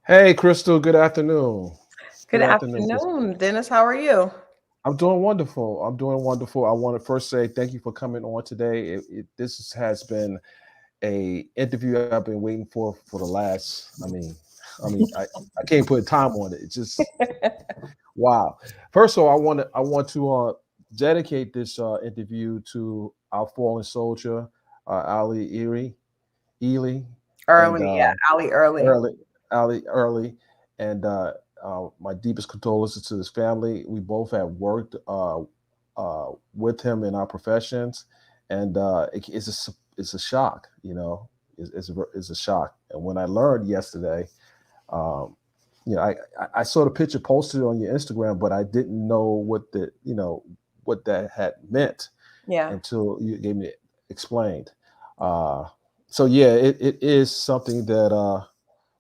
Hey, Crystal, good afternoon. Good Good afternoon. afternoon, Dennis. How are you? I'm doing wonderful. I'm doing wonderful. I want to first say thank you for coming on today. This has been a interview I've been waiting for the last. I can't put time on it. It's just wow. First of all, I want to dedicate this interview to our fallen soldier, Ali Erie, and Early, yeah, Ali early. early, Ali early, and my deepest condolences to his family. We both have worked with him in our professions, and it's a shock, it's a shock. And when I learned yesterday, um, I saw the picture posted on your Instagram, but I didn't know what that had meant Yeah. until you gave me explained. Uh, so yeah, it is something that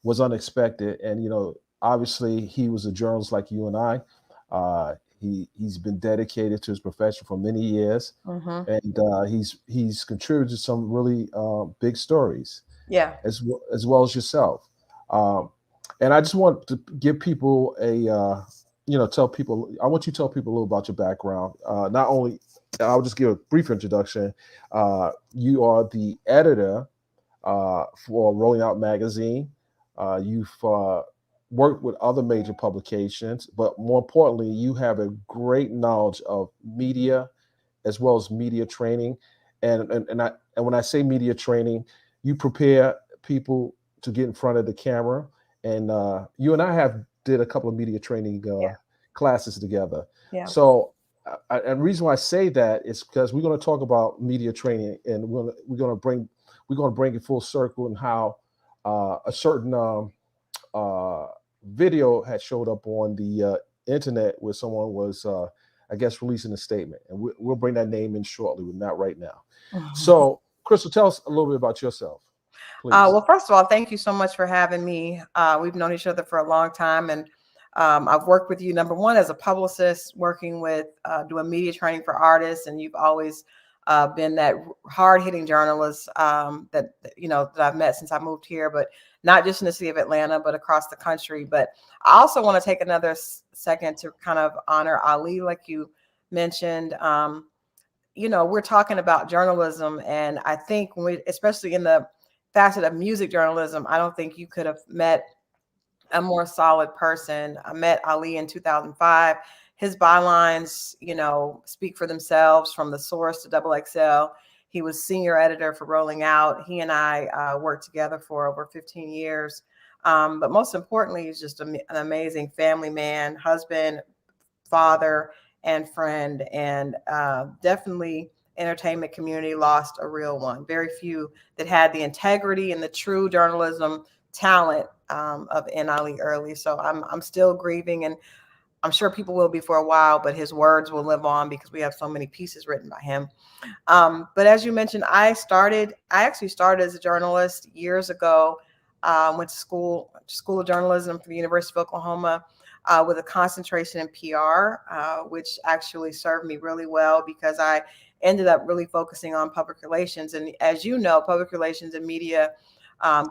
was unexpected, and obviously he was a journalist like you and I. He's been dedicated to his profession for many years, Hmm. and he's contributed to some really big stories Yeah. as well as yourself. Um, and I just want to give people tell people. I want you to tell people a little about your background. Not only, I'll just give a brief introduction. You are the editor for Rolling Out Magazine. You've worked with other major publications, but more importantly, you have a great knowledge of media as well as media training. And when I say media training, you prepare people to get in front of the camera. And you and I have did a couple of media training Yeah. classes together. Yeah. So, and the reason why I say that is because we're going to talk about media training, and we're going to bring it full circle and how a certain uh, video had showed up on the internet where someone was, I guess, releasing a statement, and we'll bring that name in shortly, but not right now. So, Crystal, tell us a little bit about yourself, please. Well, first of all, thank you so much for having me. We've known each other for a long time, and I've worked with you, number one, as a publicist, working with doing media training for artists, and you've always been that hard-hitting journalist that I've met since I moved here, but not just in the city of Atlanta, but across the country. But I also want to take another second to kind of honor Ali, like you mentioned. We're talking about journalism, and I think especially in the facet of music journalism, I don't think you could have met a more solid person. I met Ali in 2005. His bylines, speak for themselves, from The Source to Double XL. He was senior editor for Rolling Out. He and I worked together for over 15 years. But most importantly, he's just an amazing family man, husband, father, and friend, and definitely entertainment community lost a real one. Very few that had the integrity and the true journalism talent of Ali Early. So I'm still grieving, and I'm sure people will be for a while, but his words will live on because we have so many pieces written by him. But as you mentioned, I actually started as a journalist years ago. Went to school of journalism from the University of Oklahoma, with a concentration in PR, which actually served me really well because I ended up really focusing on public relations. And as you know, public relations and media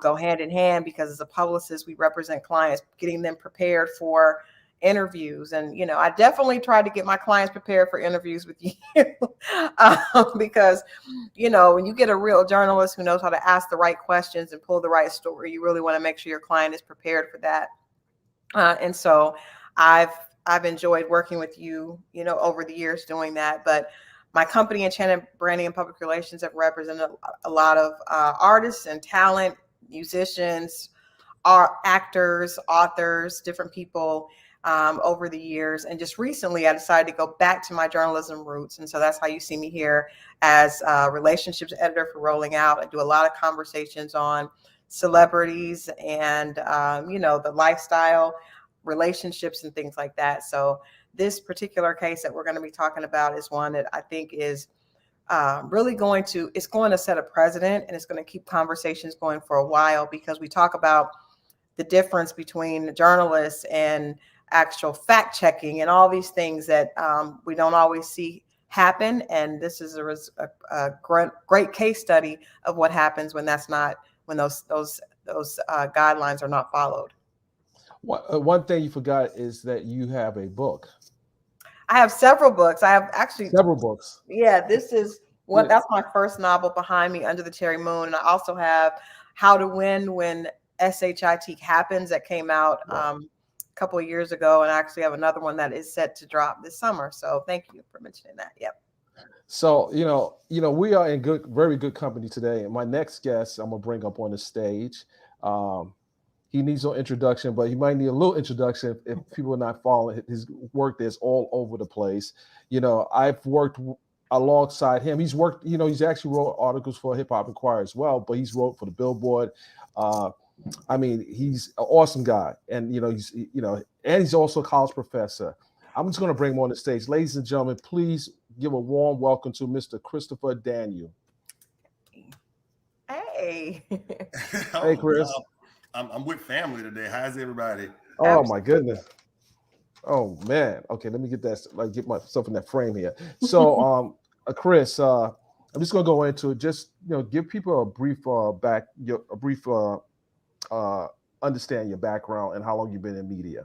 go hand in hand, because as a publicist, we represent clients, getting them prepared for interviews. And I definitely tried to get my clients prepared for interviews with you, because when you get a real journalist who knows how to ask the right questions and pull the right story, you really want to make sure your client is prepared for that. And so I've I've enjoyed working with you, over the years doing that. But my company, Enchanted Branding and Public Relations, have represented a lot of artists and talent, musicians, actors, authors, different people over the years. And just recently, I decided to go back to my journalism roots. And so that's how you see me here as relationships editor for Rolling Out. I do a lot of conversations on celebrities and, the lifestyle, relationships, and things like that. So this particular case that we're going to be talking about is one that I think is really it's going to set a precedent, and it's going to keep conversations going for a while, because we talk about the difference between journalists and actual fact checking and all these things that we don't always see happen. And this is a great case study of what happens when that's not, when those those guidelines are not followed. One thing you forgot is that you have a book. I have several books. I have actually Several books. Yeah, this is Yeah. that's my first novel behind me, Under the Cherry Moon. And I also have How to Win When SHIT Happens that came out a couple of years ago. And I actually have another one that is set to drop this summer. So thank you for mentioning that. Yep. So, we are in very good company today. And my next guest I'm gonna bring up on the stage. He needs no introduction, but he might need a little introduction if people are not following his work. That's all over the place. I've worked alongside him. He's worked, he's actually wrote articles for Hip Hop Inquirer as well, but he's wrote for the Billboard. He's an awesome guy, and and he's also a college professor. I'm just going to bring him on the stage. Ladies and gentlemen, please give a warm welcome to Mr. Christopher Daniel. Hey. Hey, Chris. I'm with family today. How's everybody? Oh my goodness. Oh man. Okay, let me get myself in that frame here. So, Chris, I'm just gonna go into it. Just give people a brief understand your background and how long you've been in media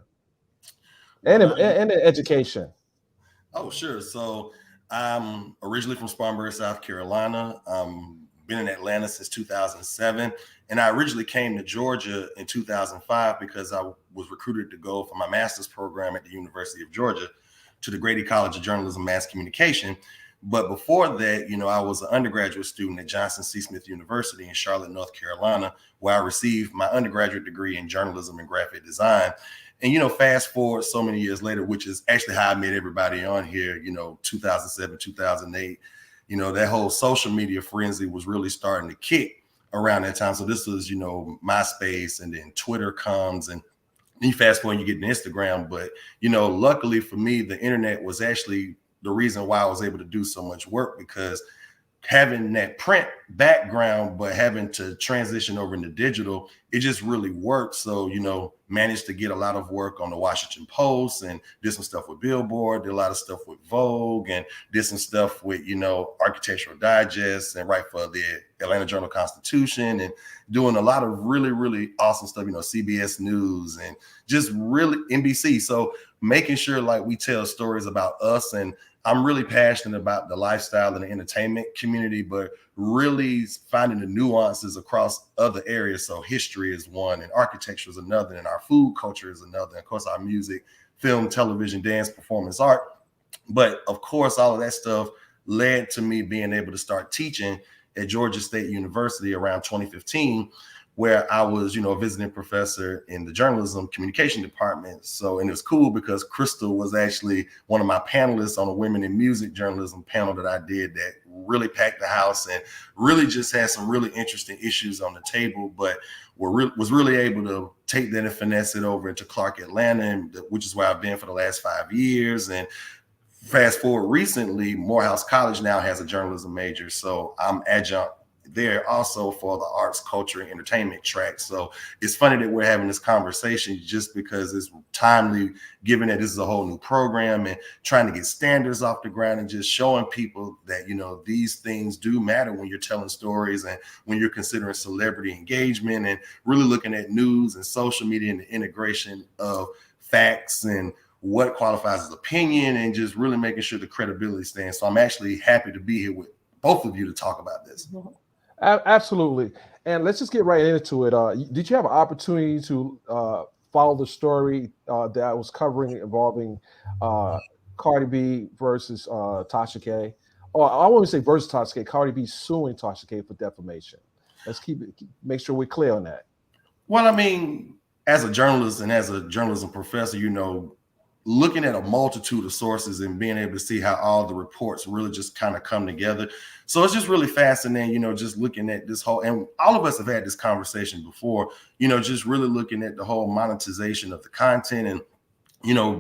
and in education. Oh, sure. So I'm originally from Spartanburg, South Carolina. Been in Atlanta since 2007. And I originally came to Georgia in 2005 because I was recruited to go for my master's program at the University of Georgia to the Grady College of Journalism, Mass Communication. But before that, I was an undergraduate student at Johnson C. Smith University in Charlotte, North Carolina, where I received my undergraduate degree in journalism and graphic design. And, fast forward so many years later, which is actually how I met everybody on here, 2007, 2008, that whole social media frenzy was really starting to kick around that time. So this was, MySpace, and then Twitter comes, and then you fast forward and you get to Instagram. But, luckily for me, the internet was actually the reason why I was able to do so much work, because having that print background, but having to transition over into digital, it just really worked. So, managed to get a lot of work on the Washington Post, and did some stuff with Billboard, did a lot of stuff with Vogue, and did some stuff with, Architectural Digest, and write for the Atlanta Journal-Constitution, and doing a lot of really, really awesome stuff, CBS News and just really NBC. So making sure we tell stories about us. And I'm really passionate about the lifestyle and the entertainment community, but really finding the nuances across other areas. So history is one, and architecture is another, and our food culture is another. And of course, our music, film, television, dance, performance art. But of course, all of that stuff led to me being able to start teaching at Georgia State University around 2015, where I was, a visiting professor in the journalism communication department. So, and it was cool because Crystal was actually one of my panelists on a women in music journalism panel that I did that really packed the house and really just had some really interesting issues on the table, but was really able to take that and finesse it over into Clark Atlanta, which is where I've been for the last 5 years. And fast forward recently, Morehouse College now has a journalism major. So I'm adjunct there also for the arts, culture, and entertainment track. So it's funny that we're having this conversation just because it's timely, given that this is a whole new program and trying to get standards off the ground and just showing people that, these things do matter when you're telling stories and when you're considering celebrity engagement and really looking at news and social media and the integration of facts and what qualifies as opinion and just really making sure the credibility stands. So I'm actually happy to be here with both of you to talk about this. Absolutely. And let's just get right into it. Did you have an opportunity to follow the story that I was covering involving Cardi B versus Tasha K? Or I won't say versus Tasha K, Cardi B suing Tasha K for defamation. Let's make sure we're clear on that. Well, as a journalist and as a journalism professor, looking at a multitude of sources and being able to see how all the reports really just kind of come together. So it's just really fascinating, just looking at this whole, and all of us have had this conversation before, just really looking at the whole monetization of the content and,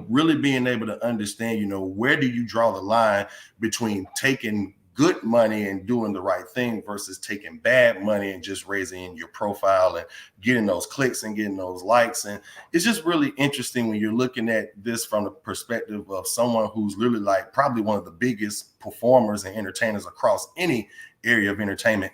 really being able to understand, where do you draw the line between taking good money and doing the right thing versus taking bad money and just raising your profile and getting those clicks and getting those likes. And it's just really interesting when you're looking at this from the perspective of someone who's really probably one of the biggest performers and entertainers across any area of entertainment.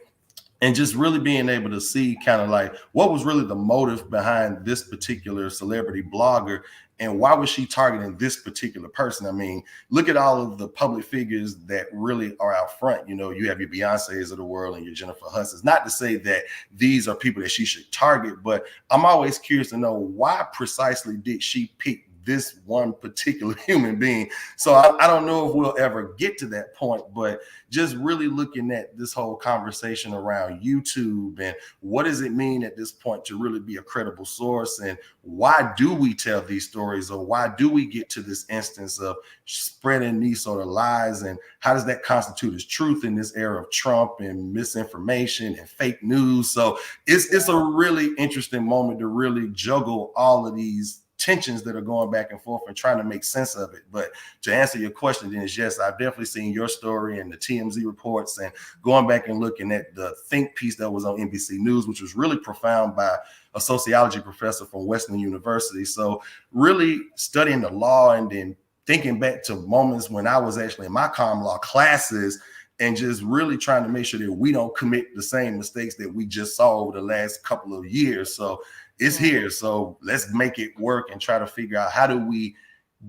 and just really being able to see kind of like what was really the motive behind this particular celebrity blogger, and why was she targeting this particular person? I mean, look at all of the public figures that really are out front. You know, you have your Beyoncés of the world and your Jennifer Hudsons. Not to say that these are people that she should target, but I'm always curious to know, why precisely did she pick this one particular human being? So I don't know if we'll ever get to that point, but just really looking at this whole conversation around YouTube, and what does it mean at this point to really be a credible source, and why do we tell these stories, or why do we get to this instance of spreading these sort of lies, and how does that constitute as truth in this era of Trump and misinformation and fake news? So it's a really interesting moment to really juggle all of these tensions that are going back and forth and trying to make sense of it. But to answer your question, then, is yes, I've definitely seen your story and the TMZ reports, and going back and looking at the Think piece that was on NBC News, which was really profound by a sociology professor from Western University. So really studying the law, and then thinking back to moments when I was actually in my common law classes, and just really trying to make sure that we don't commit the same mistakes that we just saw over the last couple of years. So it's here. So let's make it work and try to figure out, how do we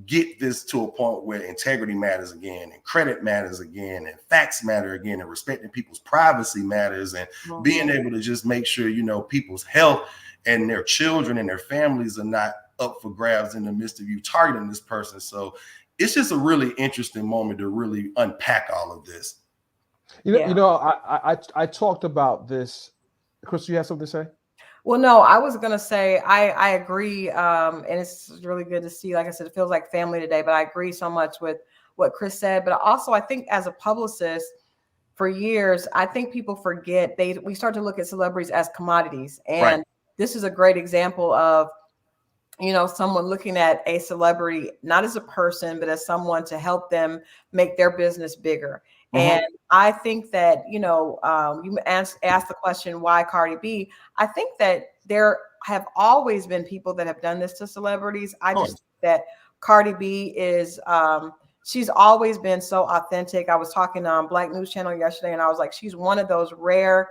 get this to a point where integrity matters again, and credit matters again, and facts matter again, and respecting people's privacy matters, and being able to just make sure, you know, people's health and their children and their families are not up for grabs in the midst of you targeting this person. So it's just a really interesting moment to really unpack all of this. I talked about this. Chris, you have something to say? Well, no, I was going to say, I agree. And it's really good to see, like I said, it feels like family today, but I agree so much with what Chris said. But also, I think as a publicist for years, I think people forget we start to look at celebrities as commodities. And this is a great example of, you know, someone looking at a celebrity, not as a person, but as someone to help them make their business bigger. And I think that, you know, you asked the question, why Cardi B? I think that there have always been people that have done this to celebrities. I just think that Cardi B is, she's always been so authentic. I was talking on Black News Channel yesterday, and I was like, she's one of those rare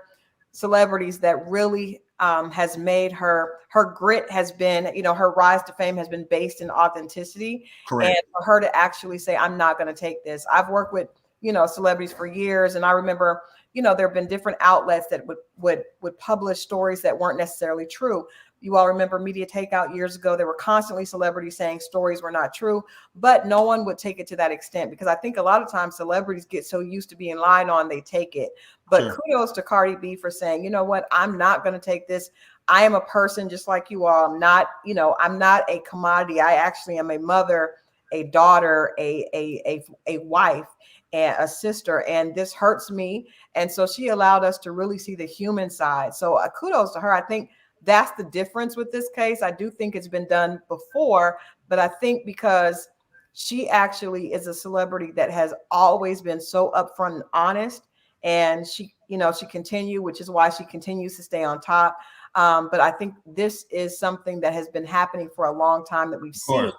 celebrities that really has made her grit has been, you know, her rise to fame has been based in authenticity. Correct. And for her to actually say, I'm not going to take this. I've worked with, you know, celebrities for years. And I remember, you know, there have been different outlets that would publish stories that weren't necessarily true. You all remember Media Takeout years ago. There were constantly celebrities saying stories were not true, but no one would take it to that extent, because I think a lot of times celebrities get so used to being lied on, they take it. But kudos to Cardi B for saying, you know what, I'm not going to take this. I am a person just like you all. I'm not, you know, I'm not a commodity. I actually am a mother, a daughter, a wife, and a sister, and this hurts me. And so she allowed us to really see the human side. So kudos to her. I think that's the difference with this case. I do think it's been done before, but I think because she actually is a celebrity that has always been so upfront and honest, and she, you know, she continued, which is why she continues to stay on top. But I think this is something that has been happening for a long time that we've seen.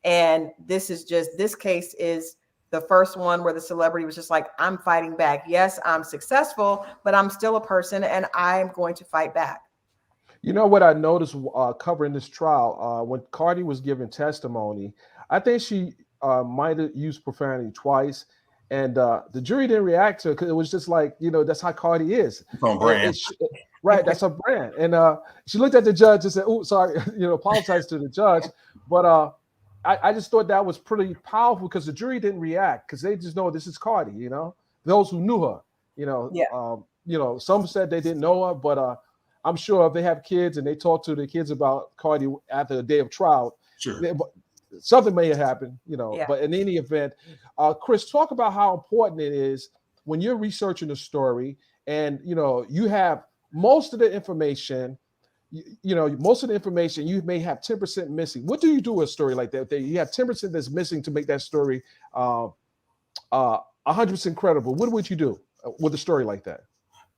And this case is the first one where the celebrity was just like, I'm fighting back. Yes, I'm successful, but I'm still a person, and I'm going to fight back. You know what I noticed covering this trial, when Cardi was giving testimony, I think she might have used profanity twice, and the jury didn't react to it because it was just like, you know, that's how Cardi is. It's on brand. Right, that's her brand. And she looked at the judge and said, "Oh, sorry," you know, apologized to the judge. But I just thought that was pretty powerful because the jury didn't react because they just know this is Cardi. You know, those who knew her. You know, some said they didn't know her, but I'm sure if they have kids and they talk to the kids about Cardi after a day of trial, something may have happened. You know, but in any event, Chris, talk about how important it is when you're researching a story and you know you have most of the information. Most of the information you may have 10% missing. What do you do with a story like that? You have 10% that's missing to make that story 100% credible. What would you do with a story like that?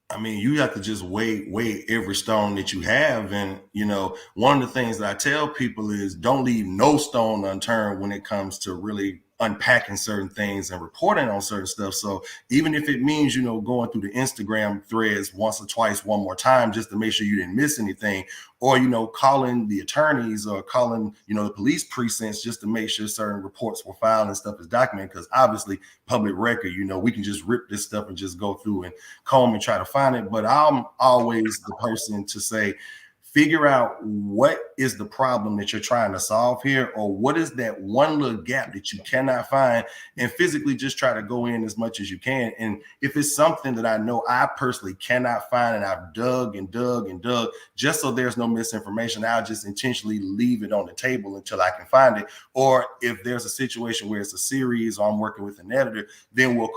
I mean, you have to just weigh every stone that you have. And, you know, one of the things that I tell people is don't leave no stone unturned when it comes to really unpacking certain things and reporting on certain stuff. So even if it means, going through the Instagram threads once or twice, one more time, just to make sure you didn't miss anything, or, calling the attorneys or calling, the police precincts just to make sure certain reports were filed and stuff is documented, because obviously public record, we can just rip this stuff and just go through and comb and try to find it. But I'm always the person to say, figure out what is the problem that you're trying to solve here, or what is that one little gap that you cannot find, and physically just try to go in as much as you can. And if it's something that I know I personally cannot find, and I've dug and dug and dug, just so there's no misinformation, I'll just intentionally leave it on the table until I can find it. Or if there's a situation where it's a series or I'm working with an editor, then we'll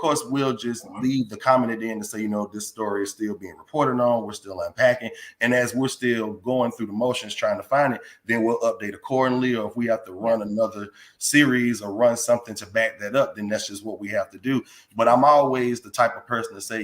just leave the comment at the end to say, this story is still being reported on, we're still unpacking, and as we're still going through the motions trying to find it, then we'll update accordingly. Or if we have to run another series or run something to back that up, then that's just what we have to do. But I'm always the type of person to say,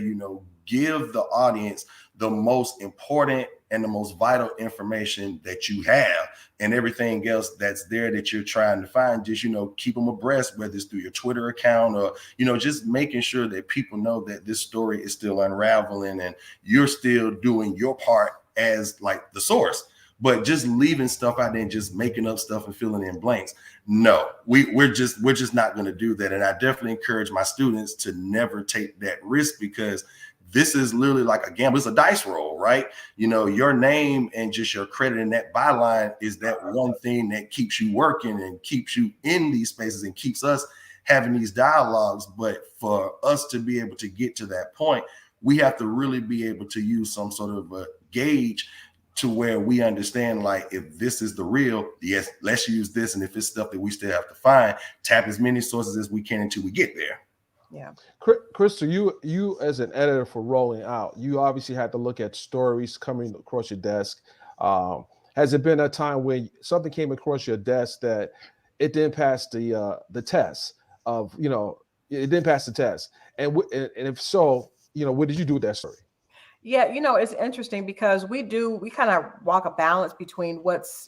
give the audience the most important and the most vital information that you have, and everything else that's there that you're trying to find, just, keep them abreast, whether it's through your Twitter account or, just making sure that people know that this story is still unraveling and you're still doing your part as like the source. But just leaving stuff out there and just making up stuff and filling in blanks, no, we're just not going to do that. And I definitely encourage my students to never take that risk, because this is literally like a gamble. It's a dice roll, right? Your name and just your credit in that byline is that one thing that keeps you working and keeps you in these spaces and keeps us having these dialogues. But for us to be able to get to that point, we have to really be able to use some sort of a gauge to where we understand, like, if this is the real, yes, let's use this. And if it's stuff that we still have to find, tap as many sources as we can until we get there. Yeah. Crystal, you as an editor for Rolling Out, you obviously had to look at stories coming across your desk. Has it been a time when something came across your desk that it didn't pass the test of, it didn't pass the test? And if so, what did you do with that story? Yeah, it's interesting because we kind of walk a balance between what's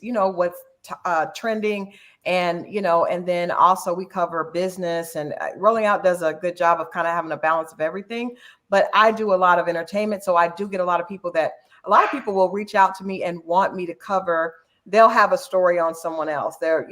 trending, and and then also we cover business, and Rolling Out does a good job of kind of having a balance of everything. But I do a lot of entertainment, so I do get a lot of people will reach out to me and want me to cover. They'll have a story on someone else. They're,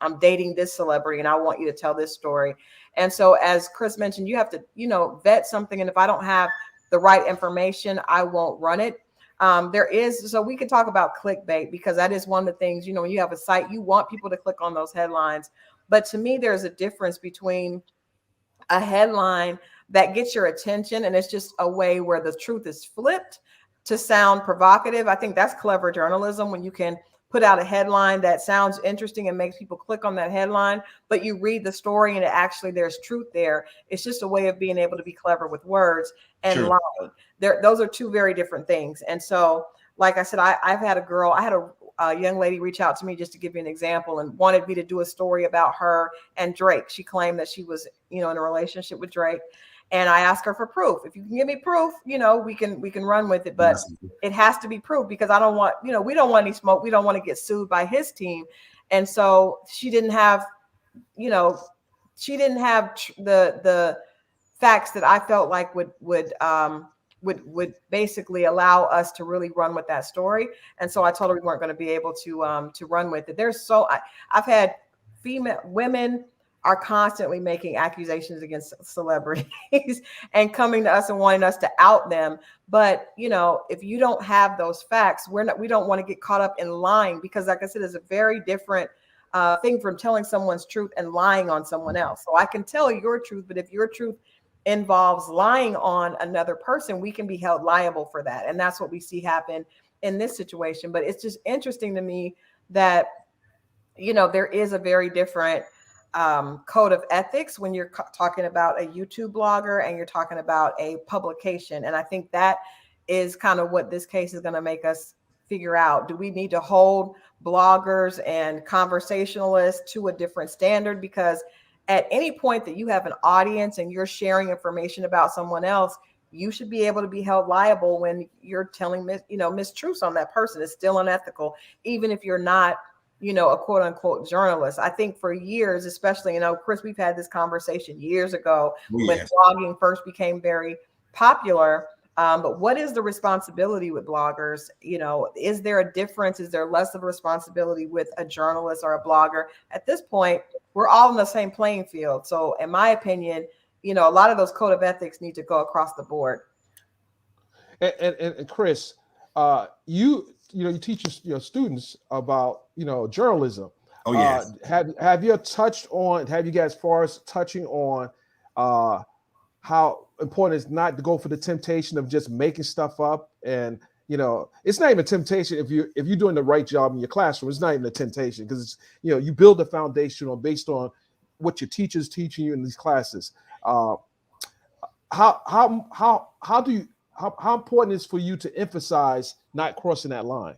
I'm dating this celebrity and I want you to tell this story. And so, as Chris mentioned, you have to, vet something. And if I don't have the right information, I won't run it. So we can talk about clickbait, because that is one of the things, when you have a site, you want people to click on those headlines. But to me, there's a difference between a headline that gets your attention and it's just a way where the truth is flipped to sound provocative. I think that's clever journalism, when you can put out a headline that sounds interesting and makes people click on that headline, but you read the story and there's truth there. It's just a way of being able to be clever with words and lying. Those are two very different things. And so, like I said, I had a young lady reach out to me, just to give you an example, and wanted me to do a story about her and Drake. She claimed that she was, in a relationship with Drake. And I asked her for proof. If you can give me proof, we can run with it, but it has to be proof, because I don't want, we don't want any smoke. We don't want to get sued by his team. And so she didn't have, the facts that I felt like would basically allow us to really run with that story. And so I told her we weren't going to be able to run with it. I've had women are constantly making accusations against celebrities and coming to us and wanting us to out them. But, if you don't have those facts, we don't want to get caught up in lying, because, like I said, it's a very different thing from telling someone's truth and lying on someone else. So I can tell your truth, but if your truth involves lying on another person, we can be held liable for that. And that's what we see happen in this situation. But it's just interesting to me that, there is a very different code of ethics when you're talking about a YouTube blogger and you're talking about a publication. And I think that is kind of what this case is going to make us figure out. Do we need to hold bloggers and conversationalists to a different standard? Because at any point that you have an audience and you're sharing information about someone else, you should be able to be held liable when you're telling mistruths on that person. It's still unethical, even if you're not a quote unquote journalist. I think for years, especially, Chris, we've had this conversation years ago when blogging first became very popular. But what is the responsibility with bloggers? Is there a difference? Is there less of a responsibility with a journalist or a blogger? At this point, we're all in the same playing field. So in my opinion, a lot of those code of ethics need to go across the board. And Chris, you teach your students about journalism. Oh yes. Have you guys far as touching on how important it's not to go for the temptation of just making stuff up? And it's not even a temptation if you're doing the right job in your classroom. It's not even a temptation because it's you build a foundation based on what your teacher's teaching you in these classes. How important is for you to emphasize not crossing that line?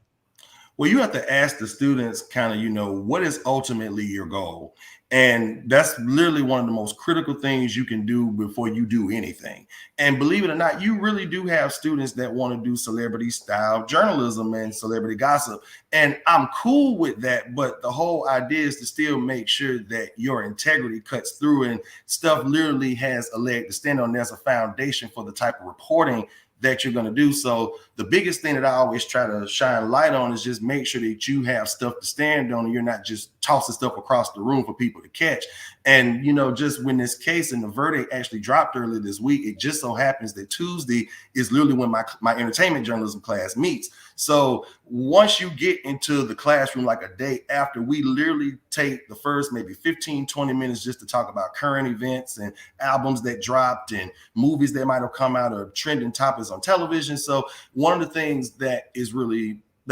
Well, you have to ask the students kind of, what is ultimately your goal? And that's literally one of the most critical things you can do before you do anything. And believe it or not, you really do have students that want to do celebrity style journalism and celebrity gossip. And I'm cool with that. But the whole idea is to still make sure that your integrity cuts through and stuff literally has a leg to stand on. There's a foundation for the type of reporting that you're going to do. So the biggest thing that I always try to shine light on is just make sure that you have stuff to stand on and you're not just tossing stuff across the room for people to catch. And, just when this case and the verdict actually dropped earlier this week, it just so happens that Tuesday is literally when my entertainment journalism class meets. So once you get into the classroom, like a day after, we literally take the first maybe 15, 20 minutes just to talk about current events and albums that dropped and movies that might have come out or trending topics on television. So one of the things that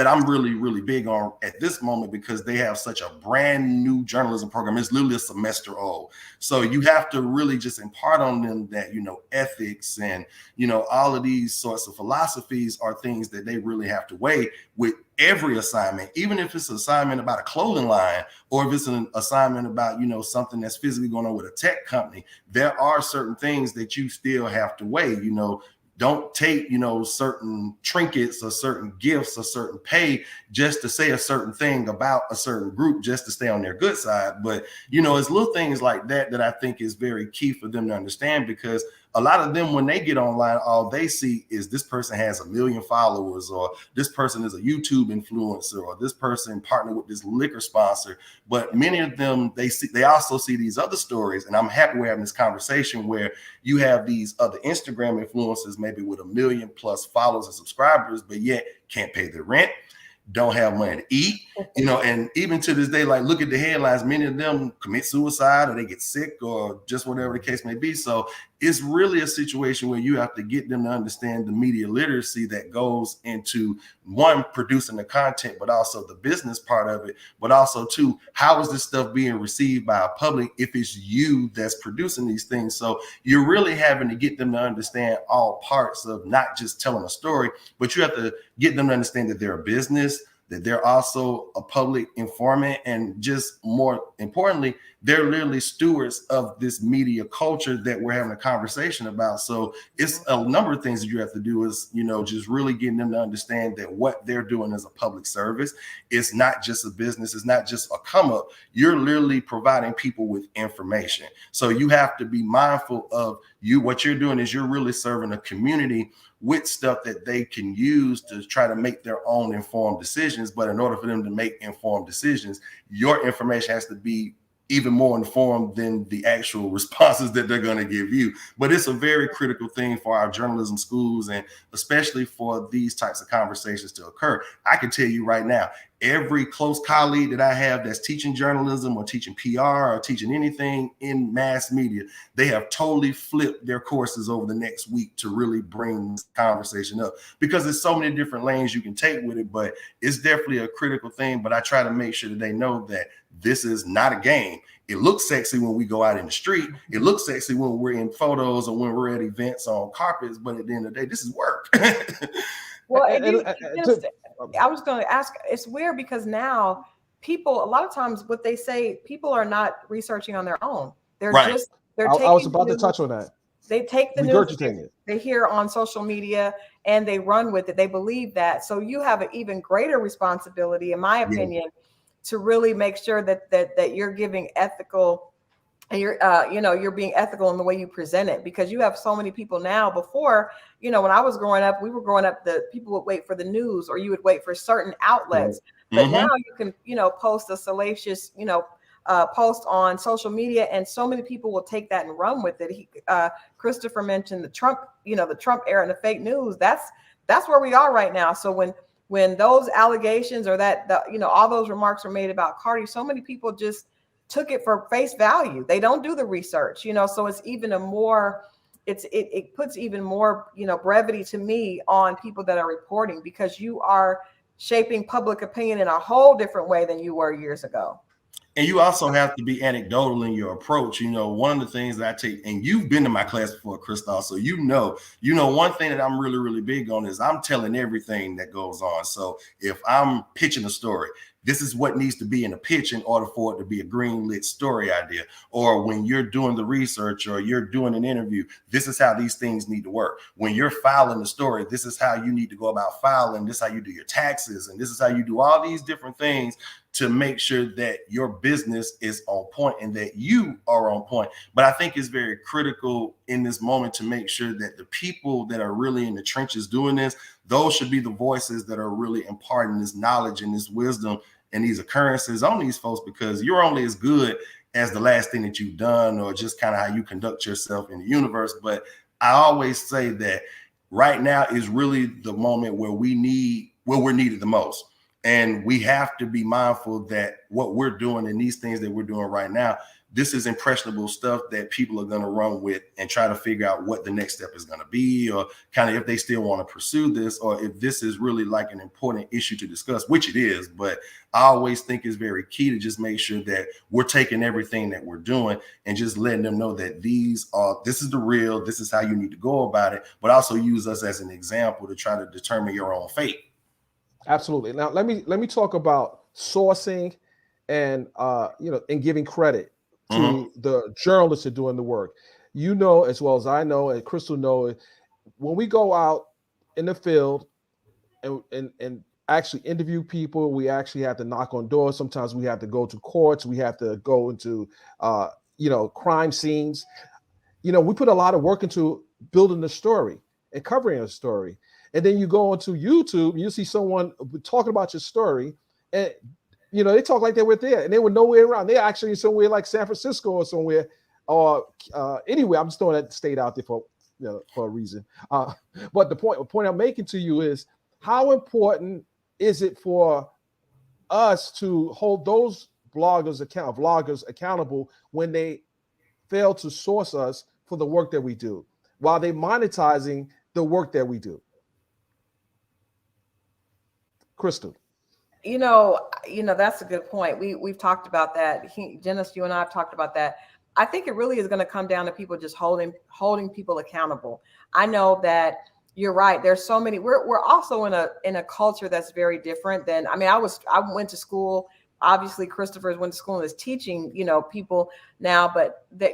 I'm really, really big on at this moment, because they have such a brand new journalism program, it's literally a semester old. So you have to really just impart on them that, ethics and, all of these sorts of philosophies are things that they really have to weigh with every assignment, even if it's an assignment about a clothing line or if it's an assignment about, something that's physically going on with a tech company. There are certain things that you still have to weigh. Don't take, certain trinkets or certain gifts or certain pay just to say a certain thing about a certain group, just to stay on their good side. But, it's little things like that I think is very key for them to understand, because a lot of them, when they get online, all they see is this person has 1 million followers, or this person is a YouTube influencer, or this person partnered with this liquor sponsor. But many of them, they also see these other stories. And I'm happy we're having this conversation where you have these other Instagram influencers, maybe with 1 million plus followers and subscribers, but yet can't pay their rent, don't have money to eat, and even to this day, like, look at the headlines, many of them commit suicide or they get sick or just whatever the case may be. So it's really a situation where you have to get them to understand the media literacy that goes into, one, producing the content, but also the business part of it, but also two, how is this stuff being received by a public if it's you that's producing these things? So you're really having to get them to understand all parts of not just telling a story, but you have to get them to understand that they're a business, that they're also a public informant, and just more importantly, they're literally stewards of this media culture that we're having a conversation about. So it's a number of things that you have to do is, just really getting them to understand that what they're doing is a public service. It's not just a business. It's not just a come up. You're literally providing people with information. So you have to be mindful of what you're doing is you're really serving a community with stuff that they can use to try to make their own informed decisions. But in order for them to make informed decisions, your information has to be even more informed than the actual responses that they're going to give you. But it's a very critical thing for our journalism schools, and especially for these types of conversations to occur. I can tell you right now, every close colleague that I have that's teaching journalism or teaching PR or teaching anything in mass media, they have totally flipped their courses over the next week to really bring this conversation up, because there's so many different lanes you can take with it. But it's definitely a critical thing. But I try to make sure that they know that this is not a game. It looks sexy when we go out in the street. It looks sexy when we're in photos or when we're at events on carpets. But at the end of the day, this is work. Well, I was going to ask, it's weird because now people, a lot of times what they say, people are not researching on their own. They're right. just, I was about to touch on that. They take the news they hear on social media and they run with it. They believe that. So you have an even greater responsibility, in my opinion, to really make sure that you're giving ethical, and you're being ethical in the way you present it, because you have so many people now. Before, when I was growing up, the people would wait for the news, or you would wait for certain outlets. Right. But now you can, post a salacious, post on social media, and so many people will take that and run with it. Christopher mentioned the Trump era and the fake news. That's where we are right now. So when those allegations, or all those remarks were made about Cardi, so many people just took it for face value. They don't do the research, so it's even it puts even more, brevity to me on people that are reporting, because you are shaping public opinion in a whole different way than you were years ago. And you also have to be anecdotal in your approach. One of the things that I take, and you've been to my class before, Crystal, so one thing that I'm really, really big on is I'm telling everything that goes on. So if I'm pitching a story, this is what needs to be in a pitch in order for it to be a green-lit story idea. Or when you're doing the research, or you're doing an interview, this is how these things need to work. When you're filing the story, this is how you need to go about filing. This is how you do your taxes. And this is how you do all these different things to make sure that your business is on point and that you are on point. But I think it's very critical in this moment to make sure that the people that are really in the trenches doing this, those should be the voices that are really imparting this knowledge and this wisdom and these occurrences on these folks, because you're only as good as the last thing that you've done, or just kind of how you conduct yourself in the universe. But I always say that right now is really the moment where we're needed the most. And we have to be mindful that what we're doing and these things that we're doing right now, this is impressionable stuff that people are going to run with and try to figure out what the next step is going to be, or kind of if they still want to pursue this, or if this is really like an important issue to discuss, which it is. But I always think it's very key to just make sure that we're taking everything that we're doing and just letting them know that this is the real, this is how you need to go about it, but also use us as an example to try to determine your own fate. Absolutely. Now let me talk about sourcing and and giving credit to the journalists who are doing the work. As well as I know, and Crystal knows, when we go out in the field and actually interview people, we actually have to knock on doors. Sometimes we have to go to courts. We have to go into crime scenes. We put a lot of work into building the story and covering a story. And then you go onto YouTube and you see someone talking about your story, and they talk like they were there and they were nowhere around. They're actually somewhere like San Francisco or somewhere, or anyway. I'm just throwing that state out there for a reason. But the point I'm making to you is, how important is it for us to hold those vloggers accountable when they fail to source us for the work that we do, while they monetizing the work that we do? Crystal. That's a good point. We've talked about that. Janice, you and I have talked about that. I think it really is going to come down to people just holding people accountable. I know that you're right. There's so many. We're also in a culture that's very different than. I went to school. Obviously, Christopher went to school and is teaching people now. But that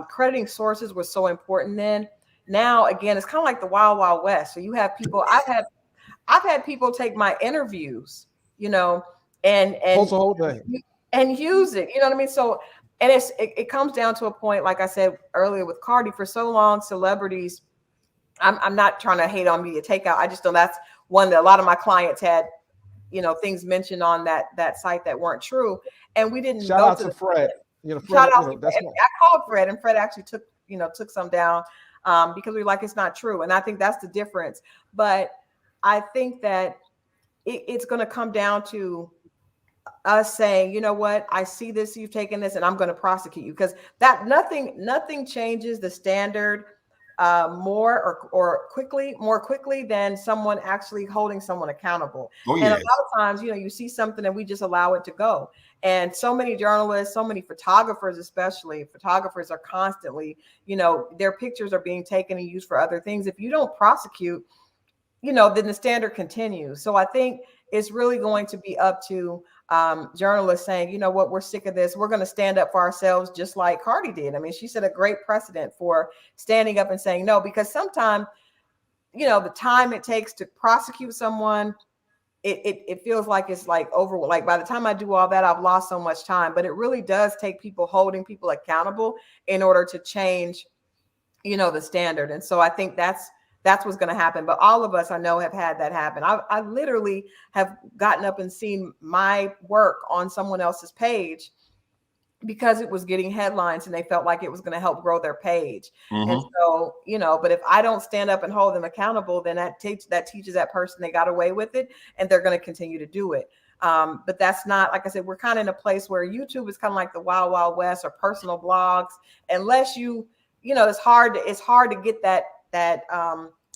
crediting sources was so important then. Now again, it's kind of like the Wild Wild West. So you have people. I've had people take my interviews, and use it. You know what I mean? So, and it comes down to a point, like I said earlier with Cardi, for so long, celebrities. I'm not trying to hate on media takeout. I just know that's one that a lot of my clients had, things mentioned on that site that weren't true, and we didn't. Shout out to Fred. Shout out to Fred. I called Fred, and Fred actually took some down because we were like, it's not true, and I think that's the difference. But I think that it's going to come down to us saying, you know what, I see this, you've taken this, and I'm going to prosecute you, because that nothing changes the standard more quickly than someone actually holding someone accountable. Oh, yeah. And a lot of times, you see something and we just allow it to go. And so many journalists, so many photographers, especially photographers, are constantly, their pictures are being taken and used for other things. If you don't prosecute, then the standard continues. So I think it's really going to be up to journalists saying, you know what, we're sick of this. We're going to stand up for ourselves, just like Cardi did. I mean, she set a great precedent for standing up and saying no, because sometimes, the time it takes to prosecute someone it feels like it's like over. Like by the time I do all that, I've lost so much time. But it really does take people holding people accountable in order to change, the standard. And so I think that's what's going to happen. But all of us, I know, have had that happen. I literally have gotten up and seen my work on someone else's page because it was getting headlines and they felt like it was going to help grow their page. And so, but if I don't stand up and hold them accountable, then that teaches that person they got away with it and they're going to continue to do it. But that's not, like I said, we're kind of in a place where YouTube is kind of like the wild, wild west, or personal blogs. Unless it's hard to get that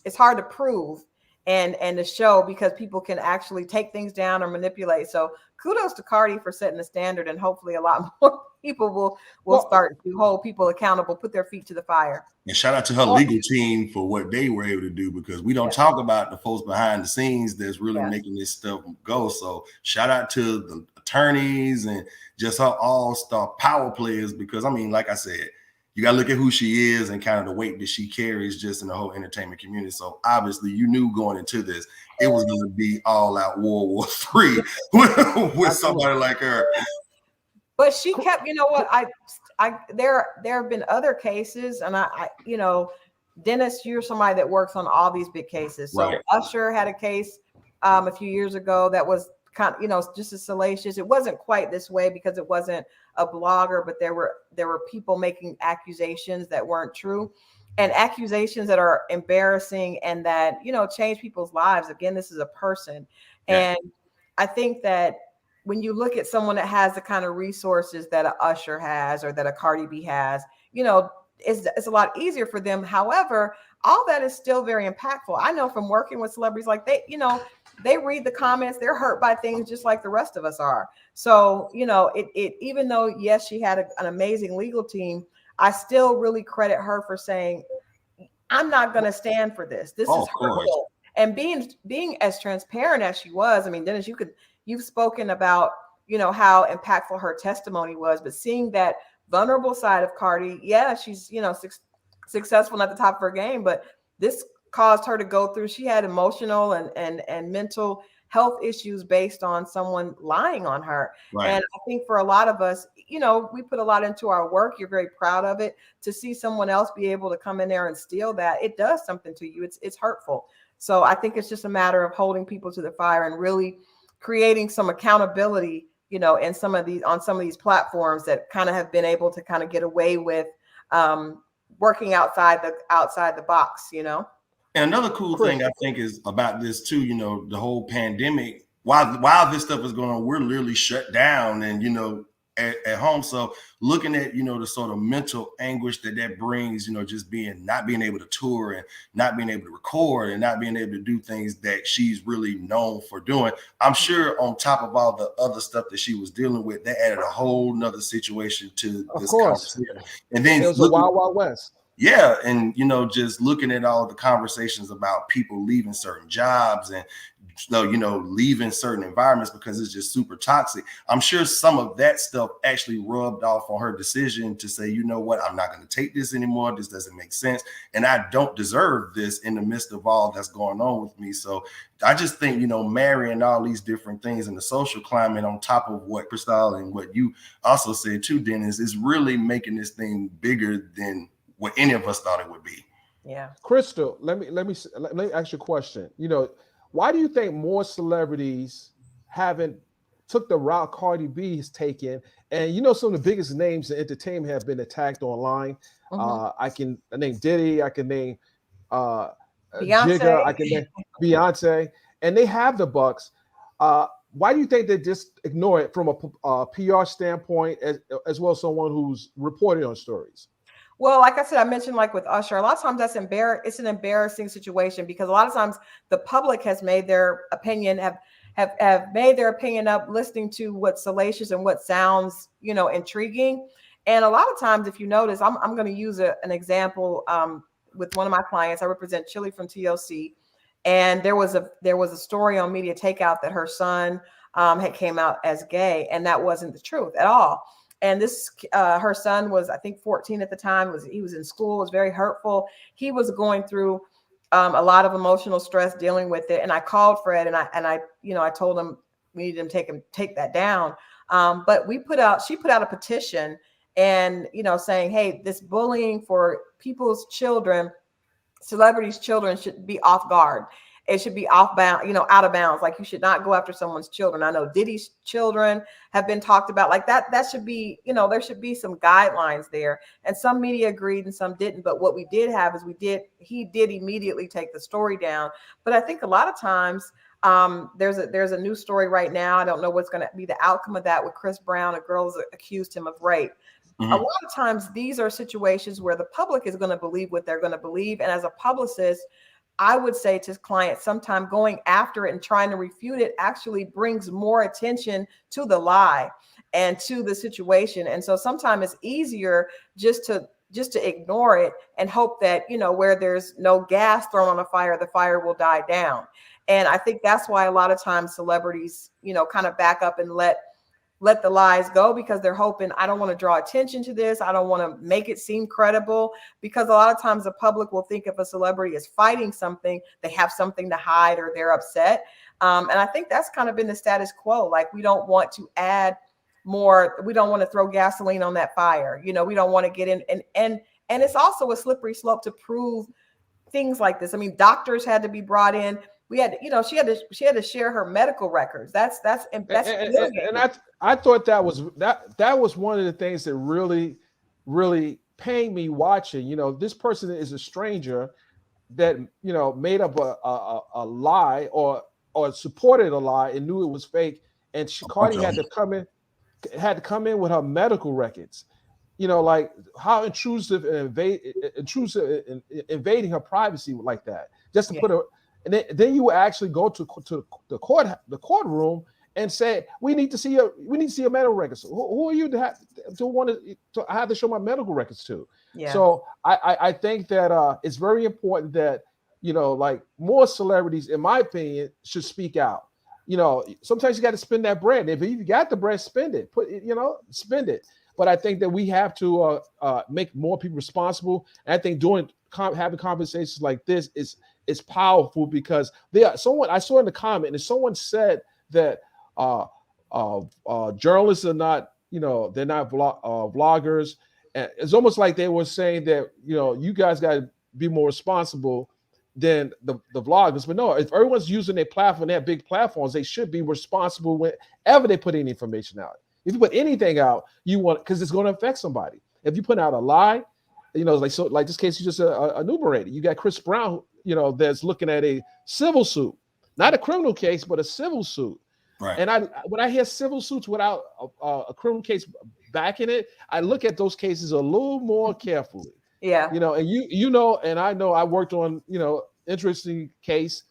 it's hard to prove and to show, because people can actually take things down or manipulate. So kudos to Cardi for setting the standard, and hopefully a lot more people will start to hold people accountable, put their feet to the fire. And shout out to her legal team for what they were able to do, because we don't talk about the folks behind the scenes that's really making this stuff go. So shout out to the attorneys and just her all-star power players, because I mean, like I said, you got to look at who she is and kind of the weight that she carries just in the whole entertainment community. So obviously you knew going into this, it was going to be all out World War III with somebody like her. But she kept, there have been other cases, and I Dennis, you're somebody that works on all these big cases. So Usher had a case a few years ago that was kind of, just as salacious. It wasn't quite this way because it wasn't a blogger, but there were people making accusations that weren't true, and accusations that are embarrassing and that, change people's lives. Again, this is a person. And I think that when you look at someone that has the kind of resources that a Usher has or that a Cardi B has, it's a lot easier for them. However, all that is still very impactful. I know from working with celebrities, like they read the comments, they're hurt by things just like the rest of us are. So, it even though, yes, she had an amazing legal team, I still really credit her for saying, I'm not going to stand for this. This is hurtful. And being as transparent as she was. I mean, Dennis, you've spoken about, how impactful her testimony was, but seeing that vulnerable side of Cardi, she's, successful at the top of her game, but this caused her to go through, she had emotional and mental health issues based on someone lying on her. And I think for a lot of us, we put a lot into our work. You're very proud of it. To see someone else be able to come in there and steal that, it does something to you. It's hurtful. So I think it's just a matter of holding people to the fire and really creating some accountability, in some of these platforms that kind of have been able to kind of get away with working outside the box, And another cool thing I think is about this too, the whole pandemic, while this stuff is going on, we're literally shut down and, at home. So looking at, the sort of mental anguish that brings, just not being able to tour and not being able to record and not being able to do things that she's really known for doing. I'm sure on top of all the other stuff that she was dealing with, that added a whole nother situation to this conversation. And then it was a wild, wild west. Yeah. And, just looking at all the conversations about people leaving certain jobs and, leaving certain environments because it's just super toxic. I'm sure some of that stuff actually rubbed off on her decision to say, you know what, I'm not going to take this anymore. This doesn't make sense. And I don't deserve this in the midst of all that's going on with me. So I just think, marrying all these different things in the social climate on top of what Crystal and what you also said too, Dennis, is really making this thing bigger than what any of us thought it would be. Yeah. Crystal, let me ask you a question. Why do you think more celebrities haven't took the route Cardi B has taken? And some of the biggest names in entertainment have been attacked online. I can name Diddy, I can name Beyonce. Jigga, I can name Beyonce, and they have the bucks. Why do you think they just ignore it from a PR standpoint, as well as someone who's reporting on stories? Well, like I said, I mentioned like with Usher, a lot of times it's an embarrassing situation because a lot of times the public has made their opinion, have made their opinion up listening to what's salacious and what sounds, intriguing. And a lot of times, if you notice, I'm going to use an example with one of my clients. I represent Chili from TLC. And there was a story on Media Takeout that her son had came out as gay, and that wasn't the truth at all. And this, her son was, I think, 14 at the time. He was in school. It was very hurtful. He was going through a lot of emotional stress dealing with it. And I called Fred and I told him we needed to take that down. But she put out a petition and, saying, hey, this bullying for people's children, celebrities' children should be off guard. It should be out of bounds. Like, you should not go after someone's children. I know Diddy's children have been talked about like that. That should be, there should be some guidelines there. And some media agreed and some didn't. But what we did have is he did immediately take the story down. But I think a lot of times there's a new story right now. I don't know what's going to be the outcome of that with Chris Brown. A girl's accused him of rape. Mm-hmm. A lot of times these are situations where the public is going to believe what they're going to believe. And as a publicist, I would say to clients, sometimes going after it and trying to refute it actually brings more attention to the lie and to the situation. And so sometimes it's easier just to ignore it and hope that, where there's no gas thrown on a fire, the fire will die down. And I think that's why a lot of times celebrities, kind of back up and let the lies go, because they're hoping, I don't want to draw attention to this. I don't want to make it seem credible, because a lot of times the public will think if a celebrity is fighting something, they have something to hide or they're upset. And I think that's kind of been the status quo. Like, we don't want to add more. We don't want to throw gasoline on that fire. We don't want to get in. And it's also a slippery slope to prove things like this. I mean, doctors had to be brought in. We had, she had to share her medical records. That's and I thought that was one of the things that really, really pained me watching. This person is a stranger that made up a lie or supported a lie and knew it was fake, and Cardi had to come in with her medical records. Like, how intrusive and invading her privacy like that, just to put her. And then you actually go to the courtroom and say, we need to see your medical records. Who are you to have to show my medical records to? Yeah. So I think that it's very important that like, more celebrities, in my opinion, should speak out. Sometimes you got to spend that bread. If you got the bread, spend it. Spend it. But I think that we have to make more people responsible. And I think having conversations like this is powerful, because I saw in the comment, and someone said that journalists are not, they're not vloggers. And it's almost like they were saying that, you guys got to be more responsible than the vloggers. But no, if everyone's using their platform, they have big platforms, they should be responsible whenever they put any information out. If you put anything out, because it's going to affect somebody. If you put out a lie, like this case you just enumerated, you got Chris Brown, that's looking at a civil suit, not a criminal case, but a civil suit. Right. And when I hear civil suits without a criminal case backing it, I look at those cases a little more carefully. Yeah. And and I know I worked on, interesting case,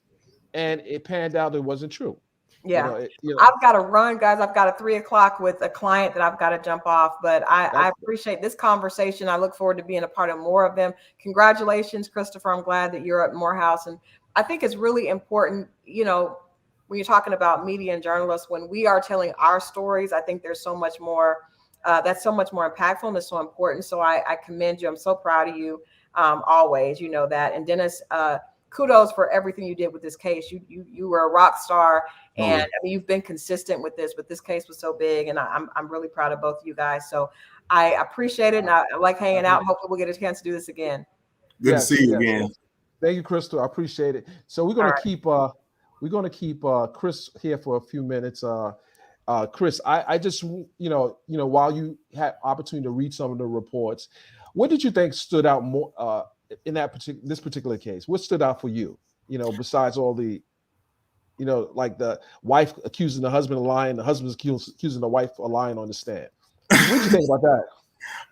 and it panned out it wasn't true. Yeah. I've got to run, guys. I've got a 3:00 with a client that I've got to jump off, but I appreciate this conversation. I look forward to being a part of more of them. Congratulations, Christopher. I'm glad that you're at Morehouse. And I think it's really important, when you're talking about media and journalists, when we are telling our stories, I think there's so much more, that's so much more impactful and it's so important. So I commend you. I'm so proud of you. Always, that. And Dennis, kudos for everything you did with this case. You were a rock star, and I mean, you've been consistent with this, but this case was so big, and I'm really proud of both of you guys. So I appreciate it, and I like hanging out. Hopefully we'll get a chance to do this again. Good to see you again. Thank you, Crystal. I appreciate it. So we're gonna keep Chris here for a few minutes. Chris, I just while you had opportunity to read some of the reports, what did you think stood out more in this particular case? What stood out for you? Besides all the, like the wife accusing the husband of lying, the husband's accusing the wife of lying on the stand. What did you think about that?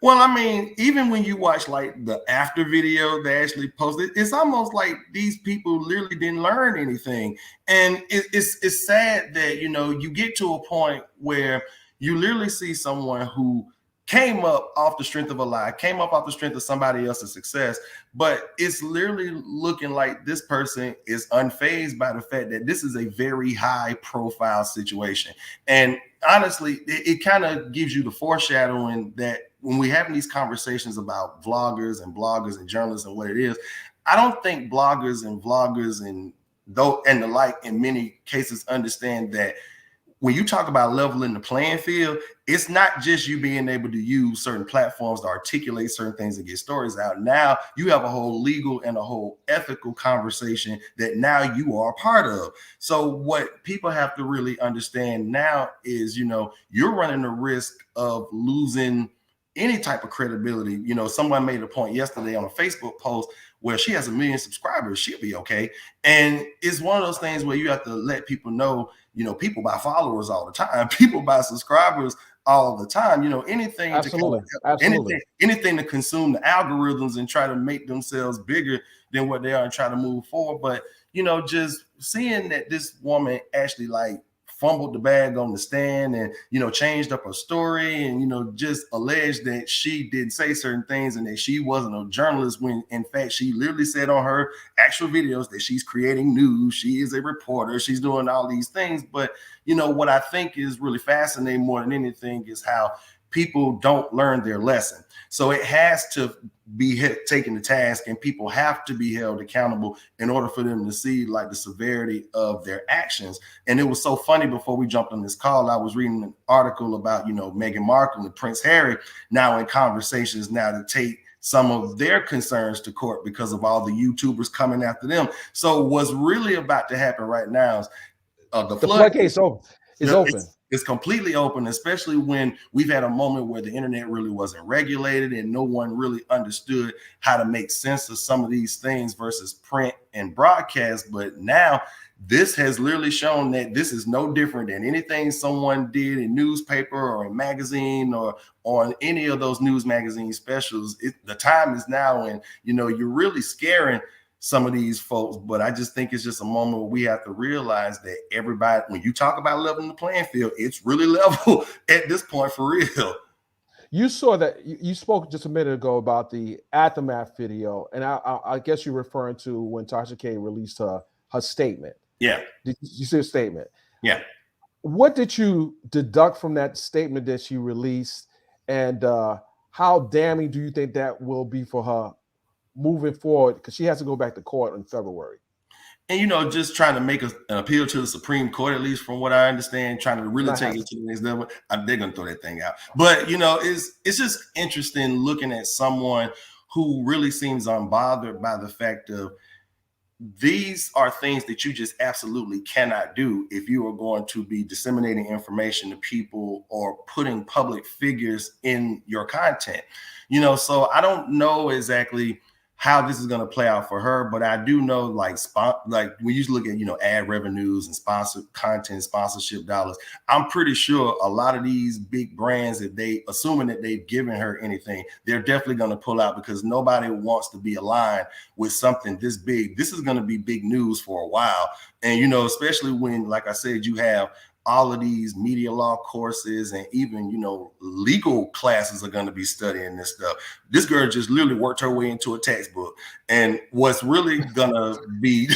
Well, I mean, even when you watch like the after video they actually posted, it's almost like these people literally didn't learn anything. And it's sad that, you get to a point where you literally see someone who came up off the strength of a lie, came up off the strength of somebody else's success, but it's literally looking like this person is unfazed by the fact that this is a very high profile situation. And honestly, it kind of gives you the foreshadowing that when we're having these conversations about vloggers and bloggers and journalists and what it is, I don't think bloggers and vloggers and the like in many cases understand that when you talk about leveling the playing field, it's not just you being able to use certain platforms to articulate certain things and get stories out. Now you have a whole legal and a whole ethical conversation that now you are a part of. So what people have to really understand now is, you're running the risk of losing any type of credibility. Someone made a point yesterday on a Facebook post where she has 1 million subscribers, she'll be okay. And it's one of those things where you have to let people know, people buy followers all the time. People buy subscribers all the time. Anything Absolutely. to Absolutely. anything to consume the algorithms and try to make themselves bigger than what they are and try to move forward. But, just seeing that this woman actually fumbled the bag on the stand and, changed up her story and, just alleged that she did say certain things and that she wasn't a journalist when in fact she literally said on her actual videos that she's creating news. She is a reporter. She's doing all these things. But, what I think is really fascinating more than anything is how people don't learn their lesson. So it has to be taken to task and people have to be held accountable in order for them to see the severity of their actions. And it was so funny, before we jumped on this call, I was reading an article about, Meghan Markle and Prince Harry now in conversations now to take some of their concerns to court because of all the YouTubers coming after them. So what's really about to happen right now is the floodgates is open. It's completely open, especially when we've had a moment where the internet really wasn't regulated and no one really understood how to make sense of some of these things versus print and broadcast. But now this has literally shown that this is no different than anything someone did in newspaper or in magazine or on any of those news magazine specials. The time is now, and you're really scaring some of these folks. But I just think it's just a moment where we have to realize that everybody, when you talk about leveling the playing field, it's really level at this point for real. You saw that you spoke just a minute ago about the aftermath video, and I guess you're referring to when Tasha K released her statement. Yeah. Did you see a statement? Yeah. What did you deduct from that statement that she released, and how damning do you think that will be for her moving forward? Because she has to go back to court in February. And, just trying to make an appeal to the Supreme Court, at least from what I understand, trying to really take it to the next level. They're going to throw that thing out. But, it's just interesting looking at someone who really seems unbothered by the fact of these are things that you just absolutely cannot do if you are going to be disseminating information to people or putting public figures in your content. So I don't know exactly how this is going to play out for her, but I do know we usually look at ad revenues and sponsored content, sponsorship dollars. I'm pretty sure a lot of these big brands, if they assuming that they've given her anything, they're definitely going to pull out because nobody wants to be aligned with something this big. This is going to be big news for a while, and especially when, like I said, you have all of these media law courses and even, legal classes are going to be studying this stuff. This girl just literally worked her way into a textbook. And what's really going to be,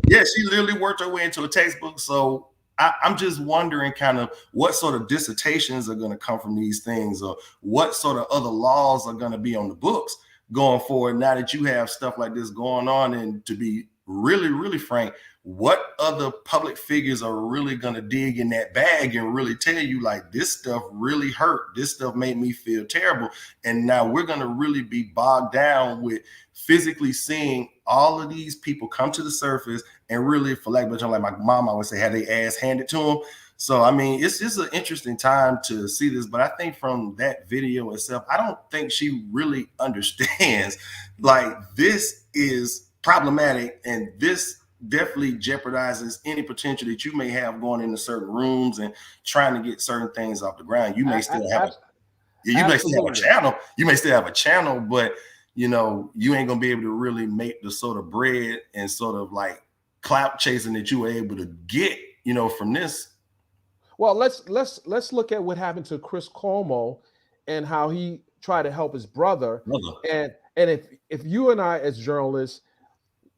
yeah, she literally worked her way into a textbook. So I'm just wondering kind of what sort of dissertations are going to come from these things, or what sort of other laws are going to be on the books going forward now that you have stuff like this going on. And to be really, really frank, what other public figures are really going to dig in that bag and really tell you this stuff really hurt, this stuff made me feel terrible? And now we're going to really be bogged down with physically seeing all of these people come to the surface and really, for lack of a better term, like my mom always say, had their ass handed to them. So, I mean, it's just an interesting time to see this. But I think from that video itself, I don't think she really understands this is problematic, and this definitely jeopardizes any potential that you may have going into certain rooms and trying to get certain things off the ground. You may still have may still have a channel. You may still have a channel, but you ain't gonna be able to really make the sort of bread and sort of clout chasing that you were able to get, from this. Well, let's look at what happened to Chris Cuomo and how he tried to help his brother. And if you and I as journalists,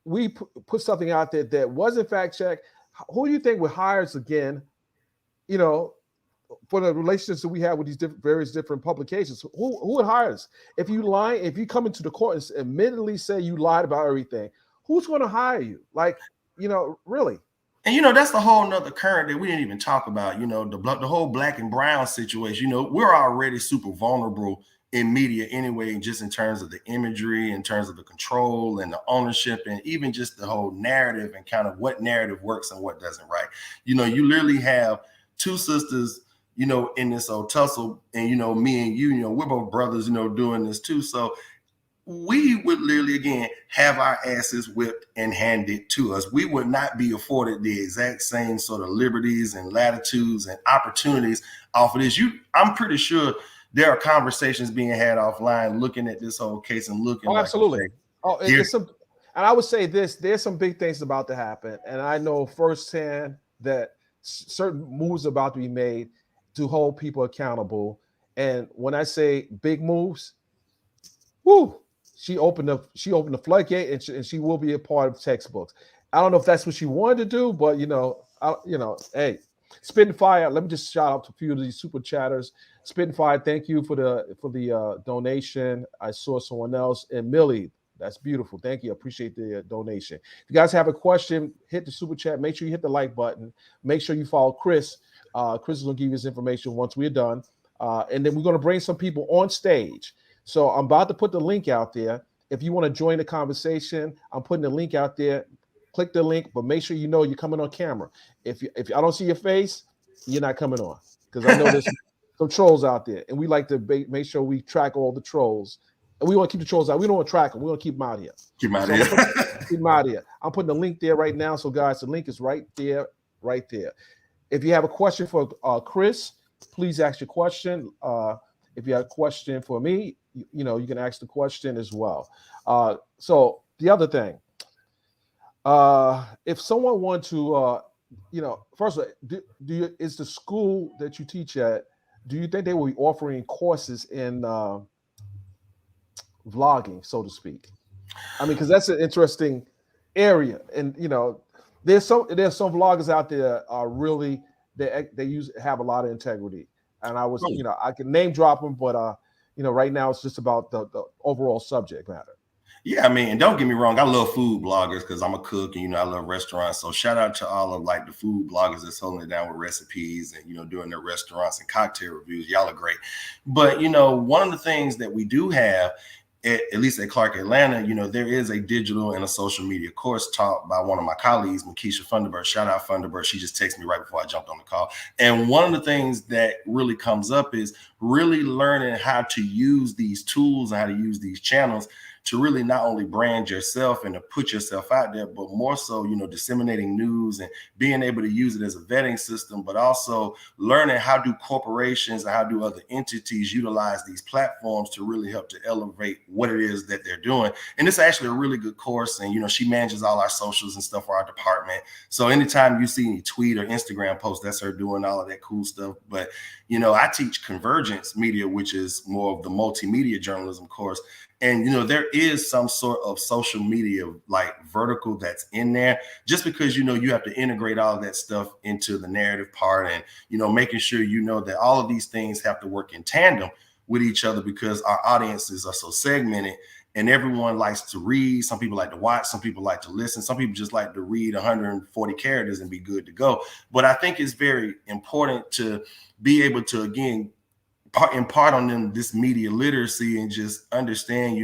we put something out there that wasn't fact checked, who do you think would hire us again, for the relationships that we have with these various different publications, who would hire us? If you lie, if you come into the court and admittedly say you lied about everything, who's going to hire you? Like, really. And that's the whole nother current that we didn't even talk about. The whole black and brown situation. We're already super vulnerable in media anyway, just in terms of the imagery, in terms of the control and the ownership, and even just the whole narrative and kind of what narrative works and what doesn't. Right? You literally have two sisters, in this old tussle, and me and you, we're both brothers, doing this too. So we would literally, again, have our asses whipped and handed to us. We would not be afforded the exact same sort of liberties and latitudes and opportunities off of this. I'm pretty sure there are conversations being had offline looking at this whole case and looking. Oh, absolutely. And I would say there's some big things about to happen. And I know firsthand that certain moves are about to be made to hold people accountable. And when I say big moves, whoo, she opened the floodgate, and she will be a part of textbooks. I don't know if that's what she wanted to do, but hey, Spitting Fire. Let me just shout out to a few of these super chatters. Spitting Fire, thank you for the donation. I saw someone else, and Millie, that's beautiful. Thank you. I appreciate the donation. If you guys have a question, hit the super chat. Make sure you hit the like button. Make sure you follow Chris. Chris is gonna give you his information once we're done, and then we're gonna bring some people on stage. So I'm about to put the link out there. If you want to join the conversation, I'm putting the link out there. Click the link, but make sure you're coming on camera. If I don't see your face, you're not coming on, because I know there's some trolls out there, and we like to make sure we track all the trolls. And we want to keep the trolls out. We don't want to track them. We want to keep them out here. Keep them out here. I'm putting the link there right now. So guys, the link is right there. If you have a question for Chris, please ask your question. If you have a question for me, you can ask the question as well. So the other thing, if someone want to, first of all, is the school that you teach at, do you think they will be offering courses in vlogging, so to speak? I mean, because that's an interesting area, and there's some vloggers out there are really they have a lot of integrity, and I can name drop them, but right now it's just about the overall subject matter. Yeah, I mean, and don't get me wrong, I love food bloggers because I'm a cook and I love restaurants. So shout out to all of the food bloggers that's holding it down with recipes and doing their restaurants and cocktail reviews. Y'all are great. But one of the things that we do have, at least at Clark Atlanta, there is a digital and a social media course taught by one of my colleagues, Makisha Funderburg. Shout out Funderburg. She just texted me right before I jumped on the call. And one of the things that really comes up is really learning how to use these tools and how to use these channels to really not only brand yourself and to put yourself out there, but more so, disseminating news and being able to use it as a vetting system, but also learning how do corporations and how do other entities utilize these platforms to really help to elevate what it is that they're doing. And it's actually a really good course. And, she manages all our socials and stuff for our department. So anytime you see any tweet or Instagram post, that's her doing all of that cool stuff. But, I teach convergence media, which is more of the multimedia journalism course. And, there is some sort of social media vertical that's in there, just because, you have to integrate all of that stuff into the narrative part and, making sure, that all of these things have to work in tandem with each other, because our audiences are so segmented and everyone likes to read. Some people like to watch, some people like to listen. Some people just like to read 140 characters and be good to go. But I think it's very important to be able to, again, impart on them this media literacy and just understand,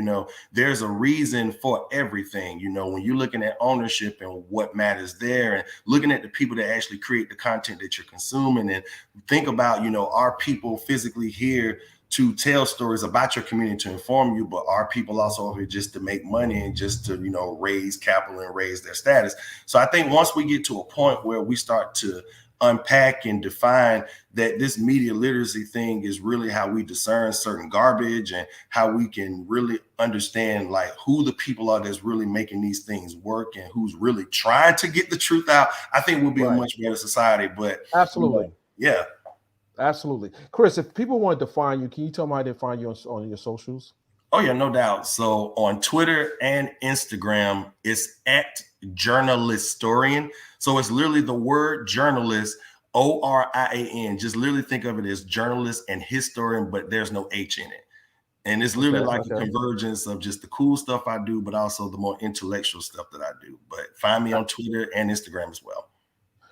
there's a reason for everything. When you're looking at ownership and what matters there, and looking at the people that actually create the content that you're consuming, and think about, are people physically here to tell stories about your community, to inform you, but are people also over here just to make money and just to, raise capital and raise their status? So I think once we get to a point where we start to unpack and define that this media literacy thing is really how we discern certain garbage and how we can really understand who the people are that's really making these things work and who's really trying to get the truth out, I think we'll be a much better society. But absolutely. Yeah. Absolutely. Chris, if people want to find you, can you tell them how they find you on your socials? Oh, yeah, no doubt. So on Twitter and Instagram, it's at Journalistorian. So it's literally the word journalist, Orian. Just literally think of it as journalist and historian, but there's no H in it. And it's literally like a convergence of just the cool stuff I do, but also the more intellectual stuff that I do. But find me on Twitter and Instagram as well.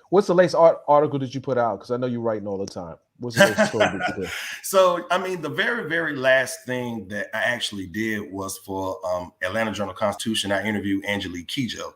What's the latest article that you put out? Because I know you're writing all the time. What's the latest story that you did? So, I mean, the very, very last thing that I actually did was for Atlanta Journal-Constitution. I interviewed Angelique Kidjo.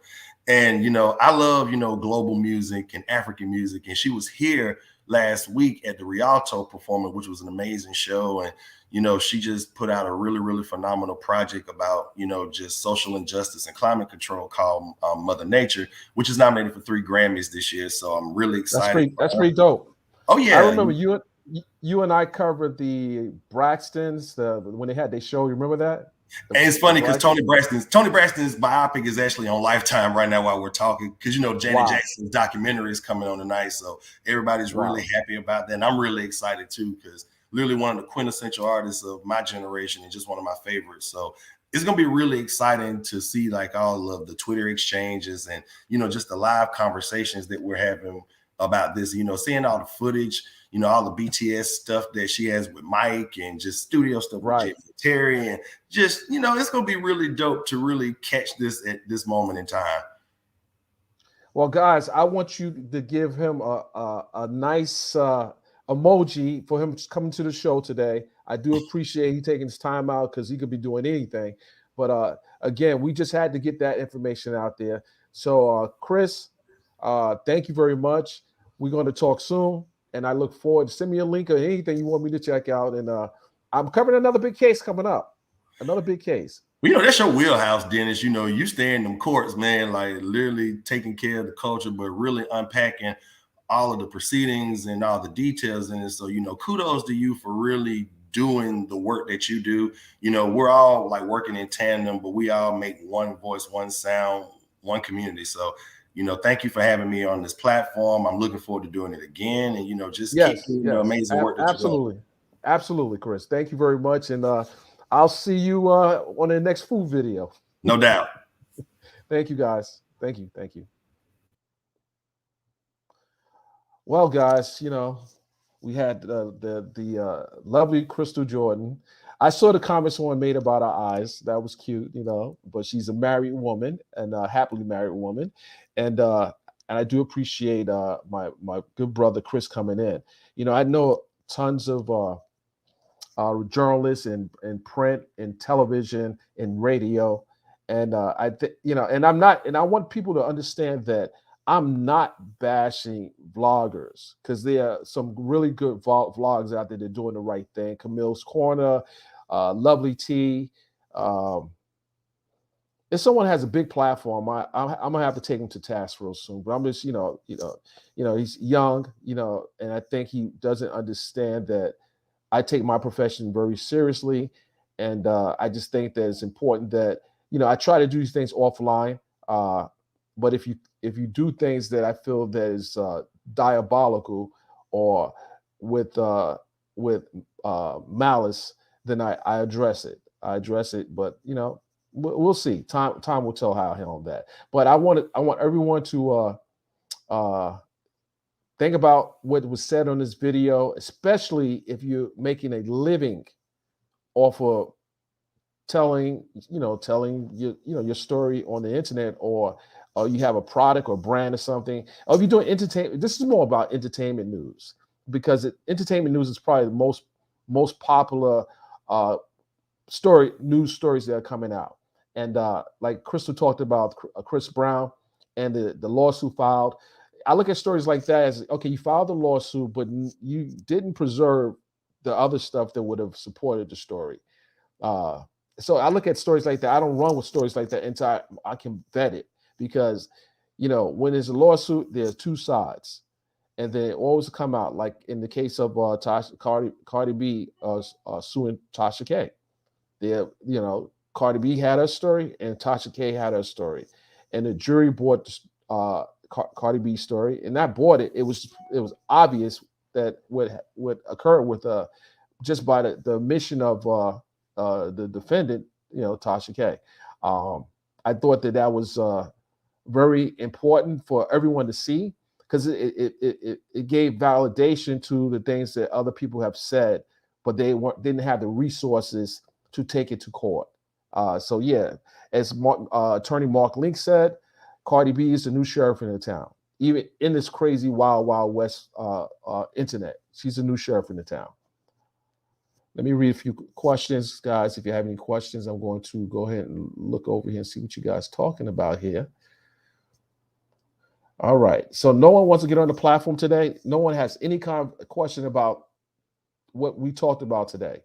And, you know, I love, you know, global music and African music. And she was here last week at the Rialto performance, which was an amazing show. And, you know, she just put out a really, really phenomenal project about, you know, just social injustice and climate control called Mother Nature, which is nominated for 3 Grammys this year. So I'm really excited. That's pretty dope. Oh, yeah. I remember you and I covered the Braxtons, when they had their show. You remember that? And it's funny because Tony Braxton's biopic is actually on Lifetime right now while we're talking, because, you know, Janet Jackson's documentary is coming on tonight. So everybody's really happy about that. And I'm really excited, too, because literally one of the quintessential artists of my generation and just one of my favorites. So it's going to be really exciting to see like all of the Twitter exchanges and, you know, just the live conversations that we're having about this, you know, seeing all the footage, you know, all the BTS stuff that she has with Mike and just studio stuff with Terry, and just, you know, it's going to be really dope to really catch this at this moment in time. Well, guys, I want you to give him a nice emoji for him coming to the show today. I do appreciate he taking his time out because he could be doing anything. But again, we just had to get that information out there. So, Chris, thank you very much. We're going to talk soon. And I look forward to send me a link or anything you want me to check out. And I'm covering another big case coming up. Another big case. Well, you know, that's your wheelhouse, Dennis. You know, you stay in them courts, man, like literally taking care of the culture, but really unpacking all of the proceedings and all the details in it. So, you know, kudos to you for really doing the work that you do. You know, we're all like working in tandem, but we all make one voice, one sound, one community. So, you know, thank you for having me on this platform. I'm looking forward to doing it again, and, you know, just keep doing the amazing work that you're doing. Absolutely, Chris. Thank you very much, and I'll see you on the next food video. No doubt. Thank you, guys. Thank you. Well, guys, you know, we had the lovely Crystal Jordan. I saw the comments someone made about her eyes. That was cute, you know, but she's a married woman and a happily married woman. And I do appreciate my good brother Chris coming in. You know, I know tons of journalists in print, in television, in radio, and and I want people to understand that I'm not bashing vloggers, because there are some really good vlogs out there that are doing the right thing. Camille's Corner, Lovely T. If someone has a big platform, I'm gonna have to take him to task real soon. But I'm just, he's young, and I think he doesn't understand that I take my profession very seriously, and I just think that it's important that I try to do these things offline. But if you do things that I feel that is diabolical or with malice, then I address it. But we'll see. Time will tell how I handle that. But I want everyone to think about what was said on this video, especially if you're making a living off of telling your story on the internet, or you have a product or brand or something, or if you're doing entertainment. This is more about entertainment news, because entertainment news is probably the most popular news stories that are coming out. And like Crystal talked about Chris Brown and the lawsuit filed. I look at stories like that as, okay, you filed the lawsuit, but you didn't preserve the other stuff that would have supported the story. So I look at stories like that. I don't run with stories like that until I can vet it, because when there's a lawsuit, there's two sides, and they always come out. Like in the case of Cardi B suing Tasha K. Cardi B had her story and Tasha K had her story, and the jury bought Cardi B story, and that bought it. It was obvious that what occurred with just by the admission of the defendant, Tasha K. I thought that was very important for everyone to see, because it gave validation to the things that other people have said, but they didn't have the resources to take it to court. So yeah, as attorney Mark Link said, Cardi B is the new sheriff in the town. Even in this crazy wild wild west internet, she's the new sheriff in the town. Let me read a few questions, guys. If you have any questions, I'm going to go ahead and look over here and see what you guys talking about here. All right. So no one wants to get on the platform today. No one has any kind of question about what we talked about today.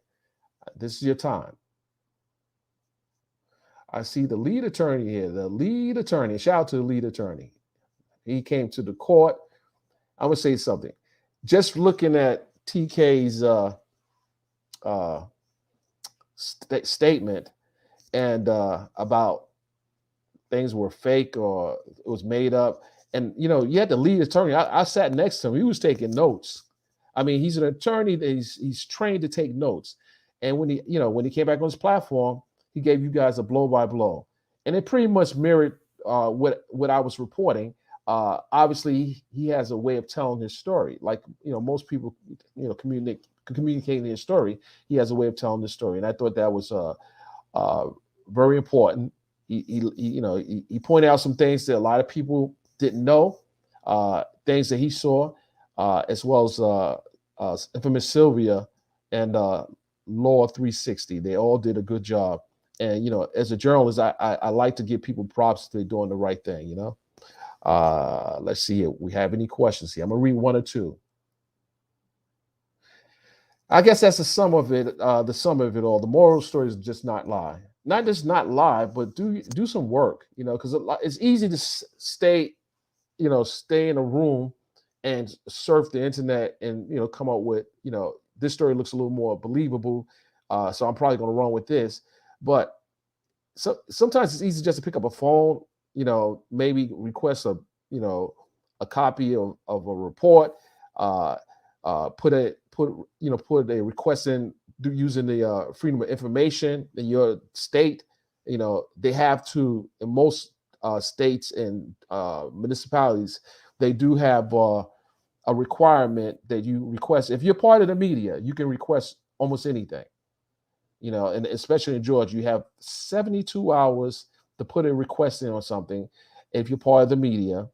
This is your time. I see the lead attorney here. The lead attorney. Shout out to the lead attorney. He came to the court. I'm gonna say something. Just looking at TK's statement and about things were fake or it was made up. And you had the lead attorney. I sat next to him. He was taking notes. I mean, he's an attorney that he's trained to take notes. And when he came back on his platform, he gave you guys a blow by blow, and it pretty much mirrored what I was reporting. Obviously, he has a way of telling his story. Like most people, communicating his story. He has a way of telling his story, and I thought that was very important. He pointed out some things that a lot of people didn't know, things that he saw, as well as infamous Sylvia and Law 360. They all did a good job. And as a journalist, I like to give people props if they're doing the right thing. Let's see if we have any questions here. I'm gonna read one or two. I guess that's the sum of it. The sum of it all. The moral story is just not lie. Not just not lie, but do some work. Because it's easy to stay in a room and surf the internet and come up with this story looks a little more believable. So I'm probably going to run with this. But sometimes it's easy just to pick up a phone, maybe request a copy of a report, put a request in using the freedom of information in your state. They have to, in most states and municipalities, they do have a requirement that you request. If you're part of the media, you can request almost anything. And especially in Georgia, you have 72 hours to put a request in on something. If you're part of the media,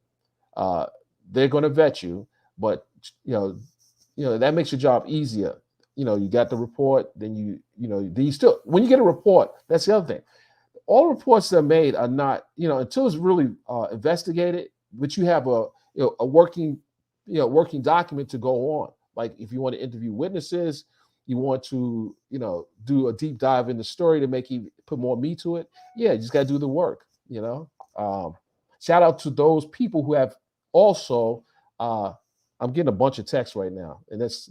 they're going to vet you, but that makes your job easier. You got the report, then then you still, when you get a report, that's the other thing. All reports that are made are not, until it's really investigated, but you have a working document to go on. Like if you want to interview witnesses, you want to, do a deep dive in the story to make you put more meat to it. Yeah, you just got to do the work, Shout out to those people who have also, I'm getting a bunch of texts right now, and that's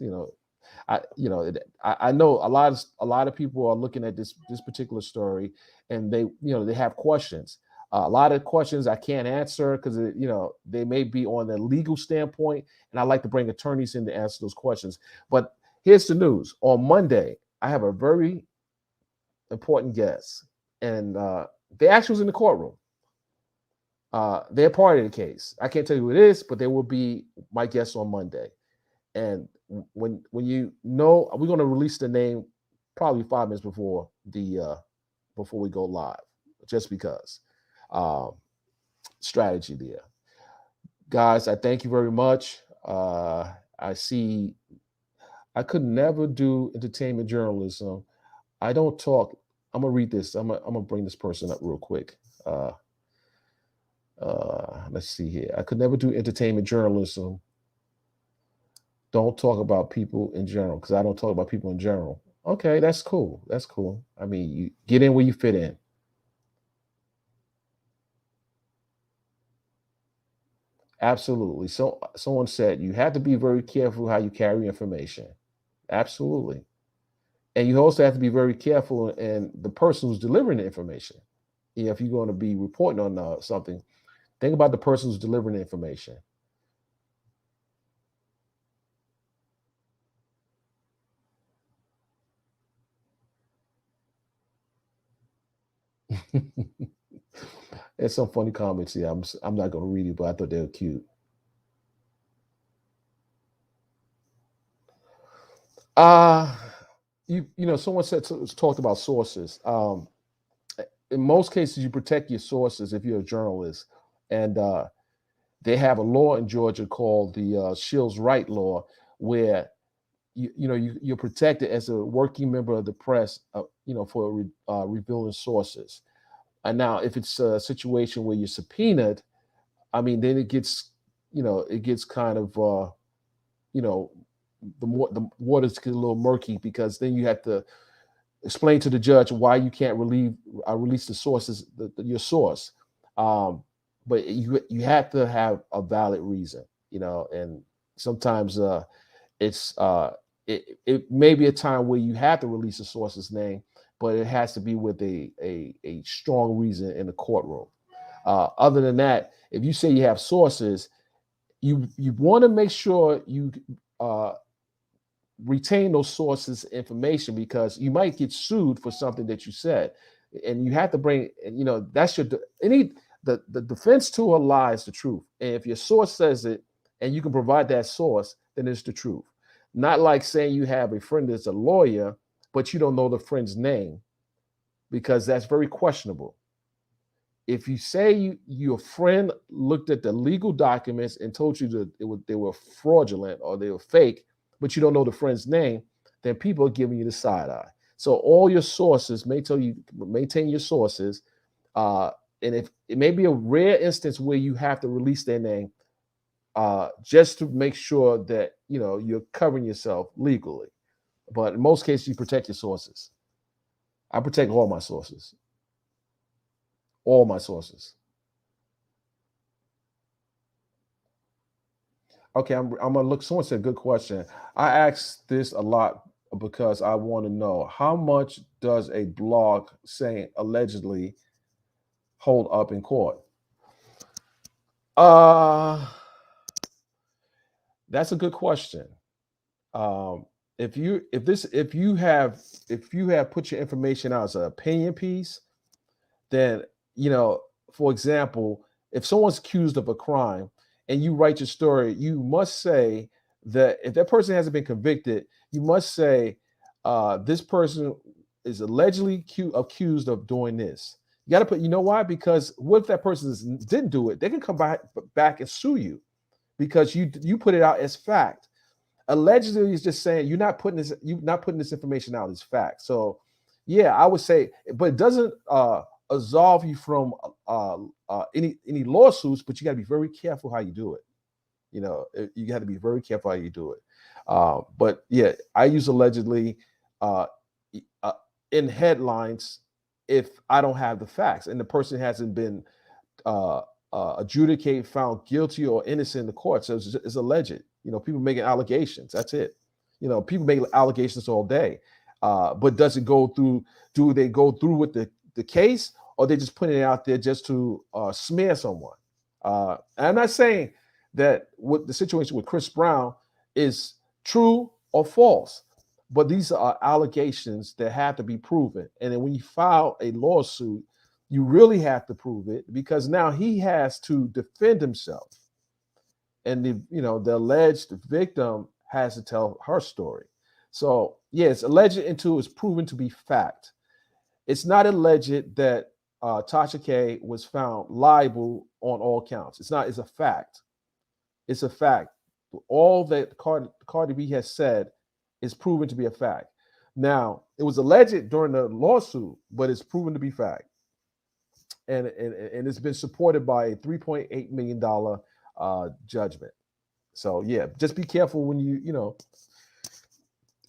I know a lot of people are looking at this particular story, and they have questions. A lot of questions I can't answer because they may be on the legal standpoint, and I like to bring attorneys in to answer those questions. But here's the news: on Monday, I have a very important guest, and they actually was in the courtroom. They're part of the case. I can't tell you who it is, but they will be my guest on Monday. And when we're going to release the name probably 5 minutes before we go live, just because strategy there. Guys, I thank you very much. I see I could never do entertainment journalism. I don't talk. I'm gonna read this. I'm gonna bring this person up real quick. Let's see here. I could never do entertainment journalism. Don't talk about people in general, because I don't talk about people in general. Okay, that's cool. That's cool. I mean, you get in where you fit in. Absolutely. So someone said you have to be very careful how you carry information. Absolutely. And you also have to be very careful in the person who's delivering the information. If you're going to be reporting on something, think about the person who's delivering the information. There's some funny comments here. I'm not going to read it, but I thought they were cute. Uh someone talked about sources. In most cases, you protect your sources if you're a journalist, and they have a law in Georgia called the Shields Right Law, where you're protected as a working member of the press, for revealing sources. And now, if it's a situation where you're subpoenaed, I mean, then it gets kind of, the waters get a little murky, because then you have to explain to the judge why you can't release the sources, your source. But you have to have a valid reason, and sometimes it may be a time where you have to release the source's name, but it has to be with a strong reason in the courtroom. Other than that, if you say you have sources, you want to make sure you retain those sources information, because you might get sued for something that you said, and you have to bring, that's the defense to a lie is the truth. And if your source says it and you can provide that source, then it's the truth. Not like saying you have a friend that's a lawyer, but you don't know the friend's name, because that's very questionable. If you say your friend looked at the legal documents and told you that they were fraudulent or they were fake, but you don't know the friend's name, then people are giving you the side eye. So all your sources maintain your sources. And if it may be a rare instance where you have to release their name, just to make sure that you're covering yourself legally. But in most cases, you protect your sources. I protect all my sources. All my sources. Okay, I'm gonna look. Someone said, "Good question." I ask this a lot because I want to know, how much does a blog saying allegedly hold up in court? That's a good question. If you have put your information out as an opinion piece, then, for example, if someone's accused of a crime and you write your story, you must say that if that person hasn't been convicted, you must say, this person is allegedly accused of doing this. You got to put, why? Because what if that person didn't do it? They can come back and sue you, because you put it out as fact. Allegedly is just saying you're not putting this information out as fact. So yeah, I would say, but it doesn't absolve you from any lawsuits, but you got to be very careful how you do it. You got to be very careful how you do it. But yeah, I use allegedly in headlines if I don't have the facts and the person hasn't been adjudicated, found guilty or innocent in the court. So it's alleged. People making allegations. That's it. People make allegations all day. But does it go through? Do they go through with the case, or they just putting it out there just to smear someone? And I'm not saying that what the situation with Chris Brown is true or false, but these are allegations that have to be proven. And then when you file a lawsuit, you really have to prove it, because now he has to defend himself, and the alleged victim has to tell her story. So yeah, it's alleged until it's proven to be fact. It's not alleged that Tasha K was found liable on all counts. It's not. It's a fact. It's a fact. All that Cardi B has said is proven to be a fact. Now, it was alleged during the lawsuit, but it's proven to be fact. And it's been supported by a $3.8 million judgment. So yeah, just be careful when you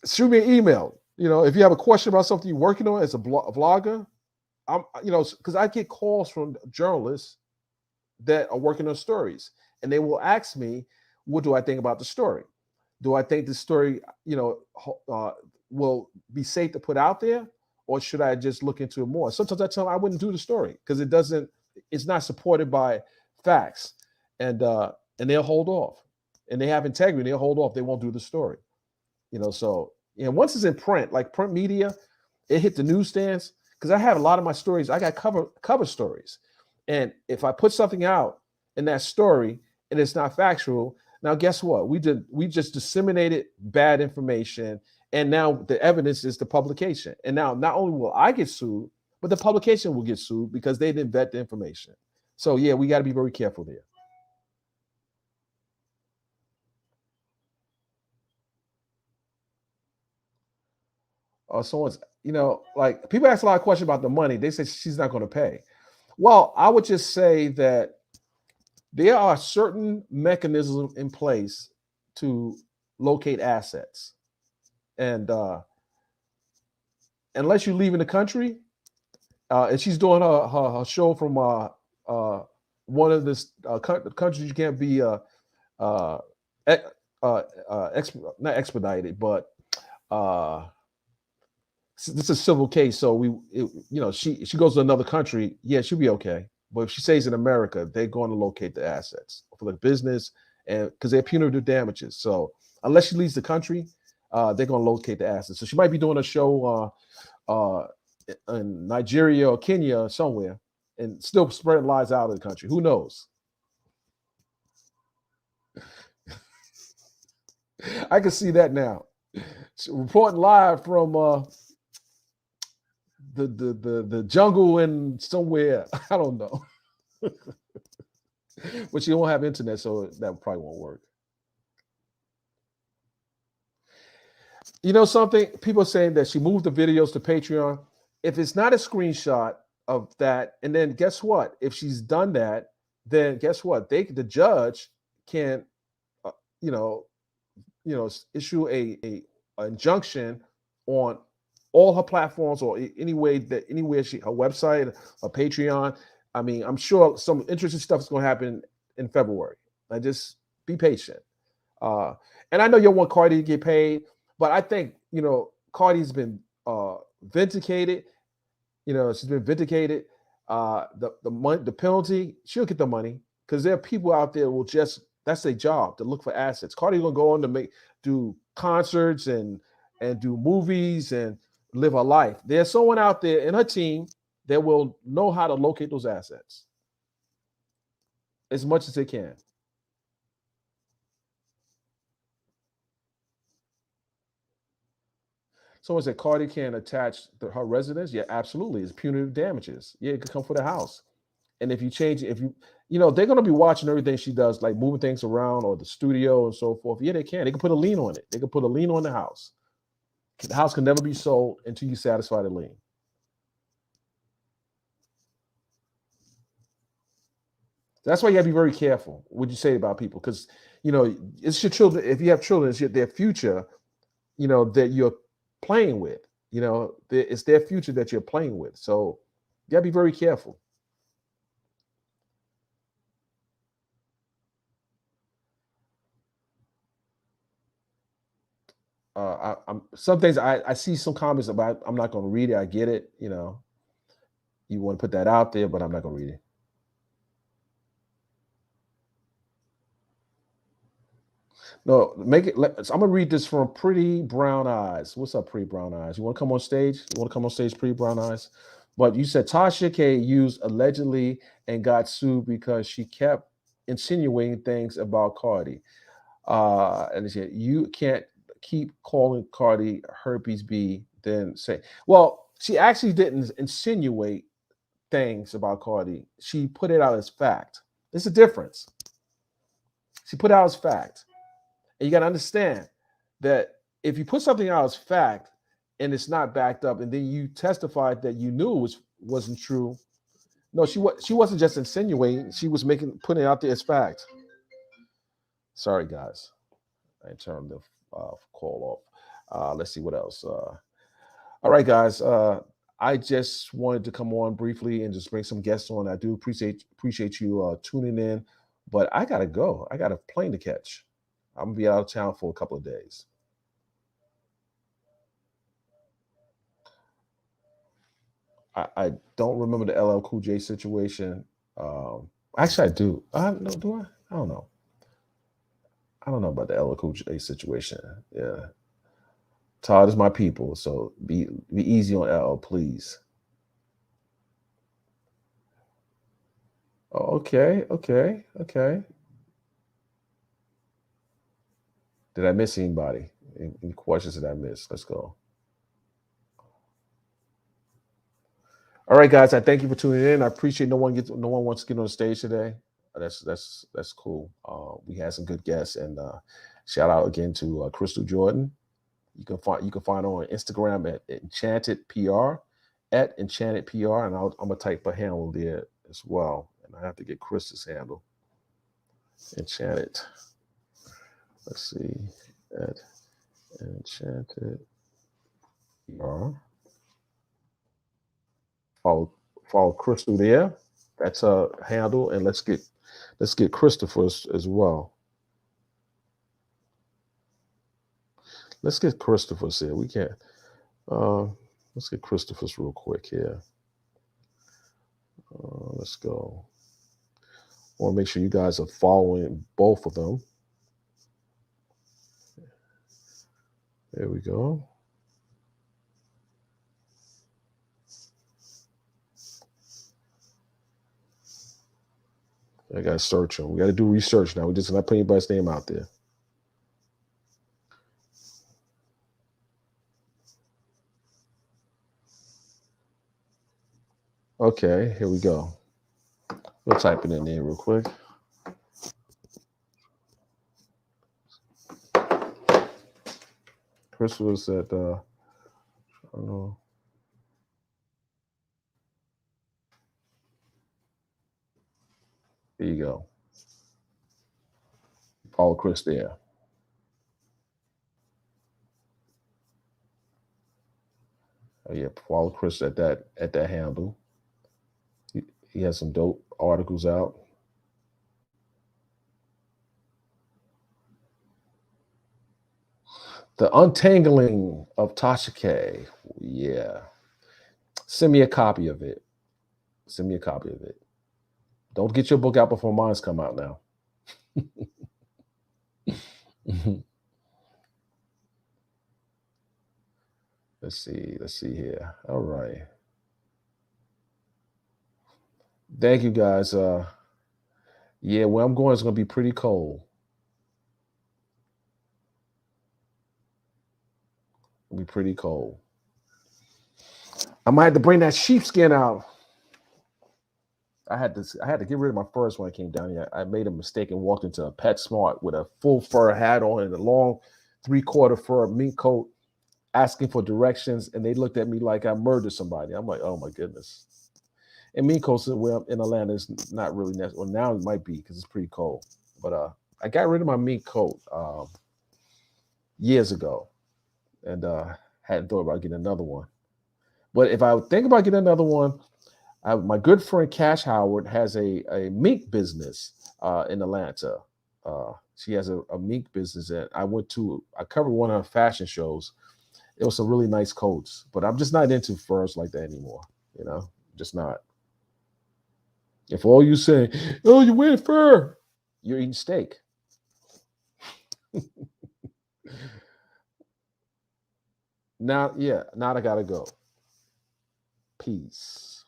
shoot me an email. If you have a question about something you're working on as a vlogger, because I get calls from journalists that are working on stories, and they will ask me, what do I think about the story? Do I think the story, will be safe to put out there, or should I just look into it more? Sometimes I tell them I wouldn't do the story because it's not supported by facts, and they'll hold off, and they have integrity. They'll hold off. They won't do the story. So once it's in print, like print media, it hit the newsstands, because I have a lot of my stories. I got cover stories, and if I put something out in that story and it's not factual, now guess what? We just disseminated bad information, And now the evidence is the publication. And now not only will I get sued, but the publication will get sued because they didn't vet the information. So yeah, we got to be very careful there. Someone's, like people ask a lot of questions about the money. They say she's not going to pay. Well, I would just say that there are certain mechanisms in place to locate assets. And unless you're leaving the country, and she's doing her show from one of the countries you can't be not expedited, but this is a civil case. So she goes to another country, yeah, she'll be okay. But if she stays in America, they're going to locate the assets for the business, and because they're punitive damages. So unless she leaves the country, they're going to locate the assets. So she might be doing a show in Nigeria or Kenya or somewhere, and still spreading lies out of the country. Who knows? I can see that now. Reporting live from the jungle in somewhere. I don't know. But you don't have internet, so that probably won't work. You know something? People are saying that she moved the videos to Patreon. If it's not a screenshot of that, and then guess what? If she's done that, then guess what? The judge can, issue a injunction on all her platforms or anywhere she, her website, her Patreon. I mean, I'm sure some interesting stuff is going to happen in February. I just be patient. And I know you want Cardi to get paid, but I think Cardi's been vindicated. She's been vindicated. The penalty, she'll get the money because there are people out there who that's their job to look for assets. Cardi's gonna go on to do concerts and do movies and live her life. There's someone out there in her team that will know how to locate those assets as much as they can. Someone said Cardi can attach her residence. Yeah, absolutely. It's punitive damages. Yeah, it could come for the house. And if you change it, they're going to be watching everything she does, like moving things around or the studio and so forth. Yeah, they can. They can put a lien on it. They can put a lien on the house. The house can never be sold until you satisfy the lien. That's why you have to be very careful what you say about people, because it's your children. If you have children, it's their future. That you're playing with. It's their future that you're playing with. So you gotta be very careful. Some things I see some comments about. I'm not going to read it. I get it. You want to put that out there, but I'm not going to read it. No, I'm gonna read this from Pretty Brown Eyes. What's up, Pretty Brown Eyes? You want to come on stage? Pretty Brown Eyes? But you said Tasha K used allegedly and got sued because she kept insinuating things about Cardi. And they said you can't keep calling Cardi herpes B, then say, well, she actually didn't insinuate things about Cardi. She put it out as fact. There's a difference. She put it out as fact. And you got to understand that if you put something out as fact and it's not backed up, and then you testified that you knew it wasn't true. No, she wasn't just insinuating. She was putting it out there as fact. Sorry, guys. I turned the call off. Let's see what else. All right, guys. I just wanted to come on briefly and just bring some guests on. I do appreciate you tuning in, but I gotta go. I got a plane to catch. I'm gonna be out of town for a couple of days. I don't remember the LL Cool J situation. Actually, I do. No, do I? I don't know. I don't know about the LL Cool J situation. Yeah. Todd is my people, so be easy on LL, please. Oh, okay. Did I miss anybody? Any questions that I missed? Let's go. All right, guys. I thank you for tuning in. I appreciate no one wants to get on the stage today. That's cool. We had some good guests, and shout out again to Crystal Jordan. You can find her on Instagram at Enchanted PR, and I'm gonna type a handle there as well. And I have to get Chris's handle. Enchanted. Let's see. At Enchanted PR. Follow Crystal there. That's a handle, and let's get Christopher's as well. Let's get Christopher's here. We can't. Let's get Christopher's real quick here. Let's go. I want to make sure you guys are following both of them. There we go. I got to search them. We got to do research now. We just not put anybody's name out there. Okay, here we go. We'll type it in there real quick. Chris was at, I don't know. There you go. Follow Chris there. Oh yeah, follow Chris at that handle. He has some dope articles out. The Untangling of Tasha K. Yeah. Send me a copy of it. Don't get your book out before mine's come out now. Let's see here. All right. Thank you, guys. Yeah, where I'm going is going to be pretty cold. It'll be pretty cold. I might have to bring that sheepskin out. I had to get rid of my furs when I came down here. I made a mistake and walked into a PetSmart with a full fur hat on and a long 3/4 fur mink coat, asking for directions, and they looked at me like I murdered somebody. I'm like, oh my goodness. And mink coats where I'm in Atlanta is not really necessary. Well, now it might be because it's pretty cold. But I got rid of my mink coat years ago, and hadn't thought about getting another one. But if I think about getting another one, my good friend Cash Howard has a mink business in Atlanta. She has a mink business that I covered one of her fashion shows. It was some really nice coats, but I'm just not into furs like that anymore. You know, just not. If all you say, oh, you're wearing fur, you're eating steak. Now I gotta go. Peace.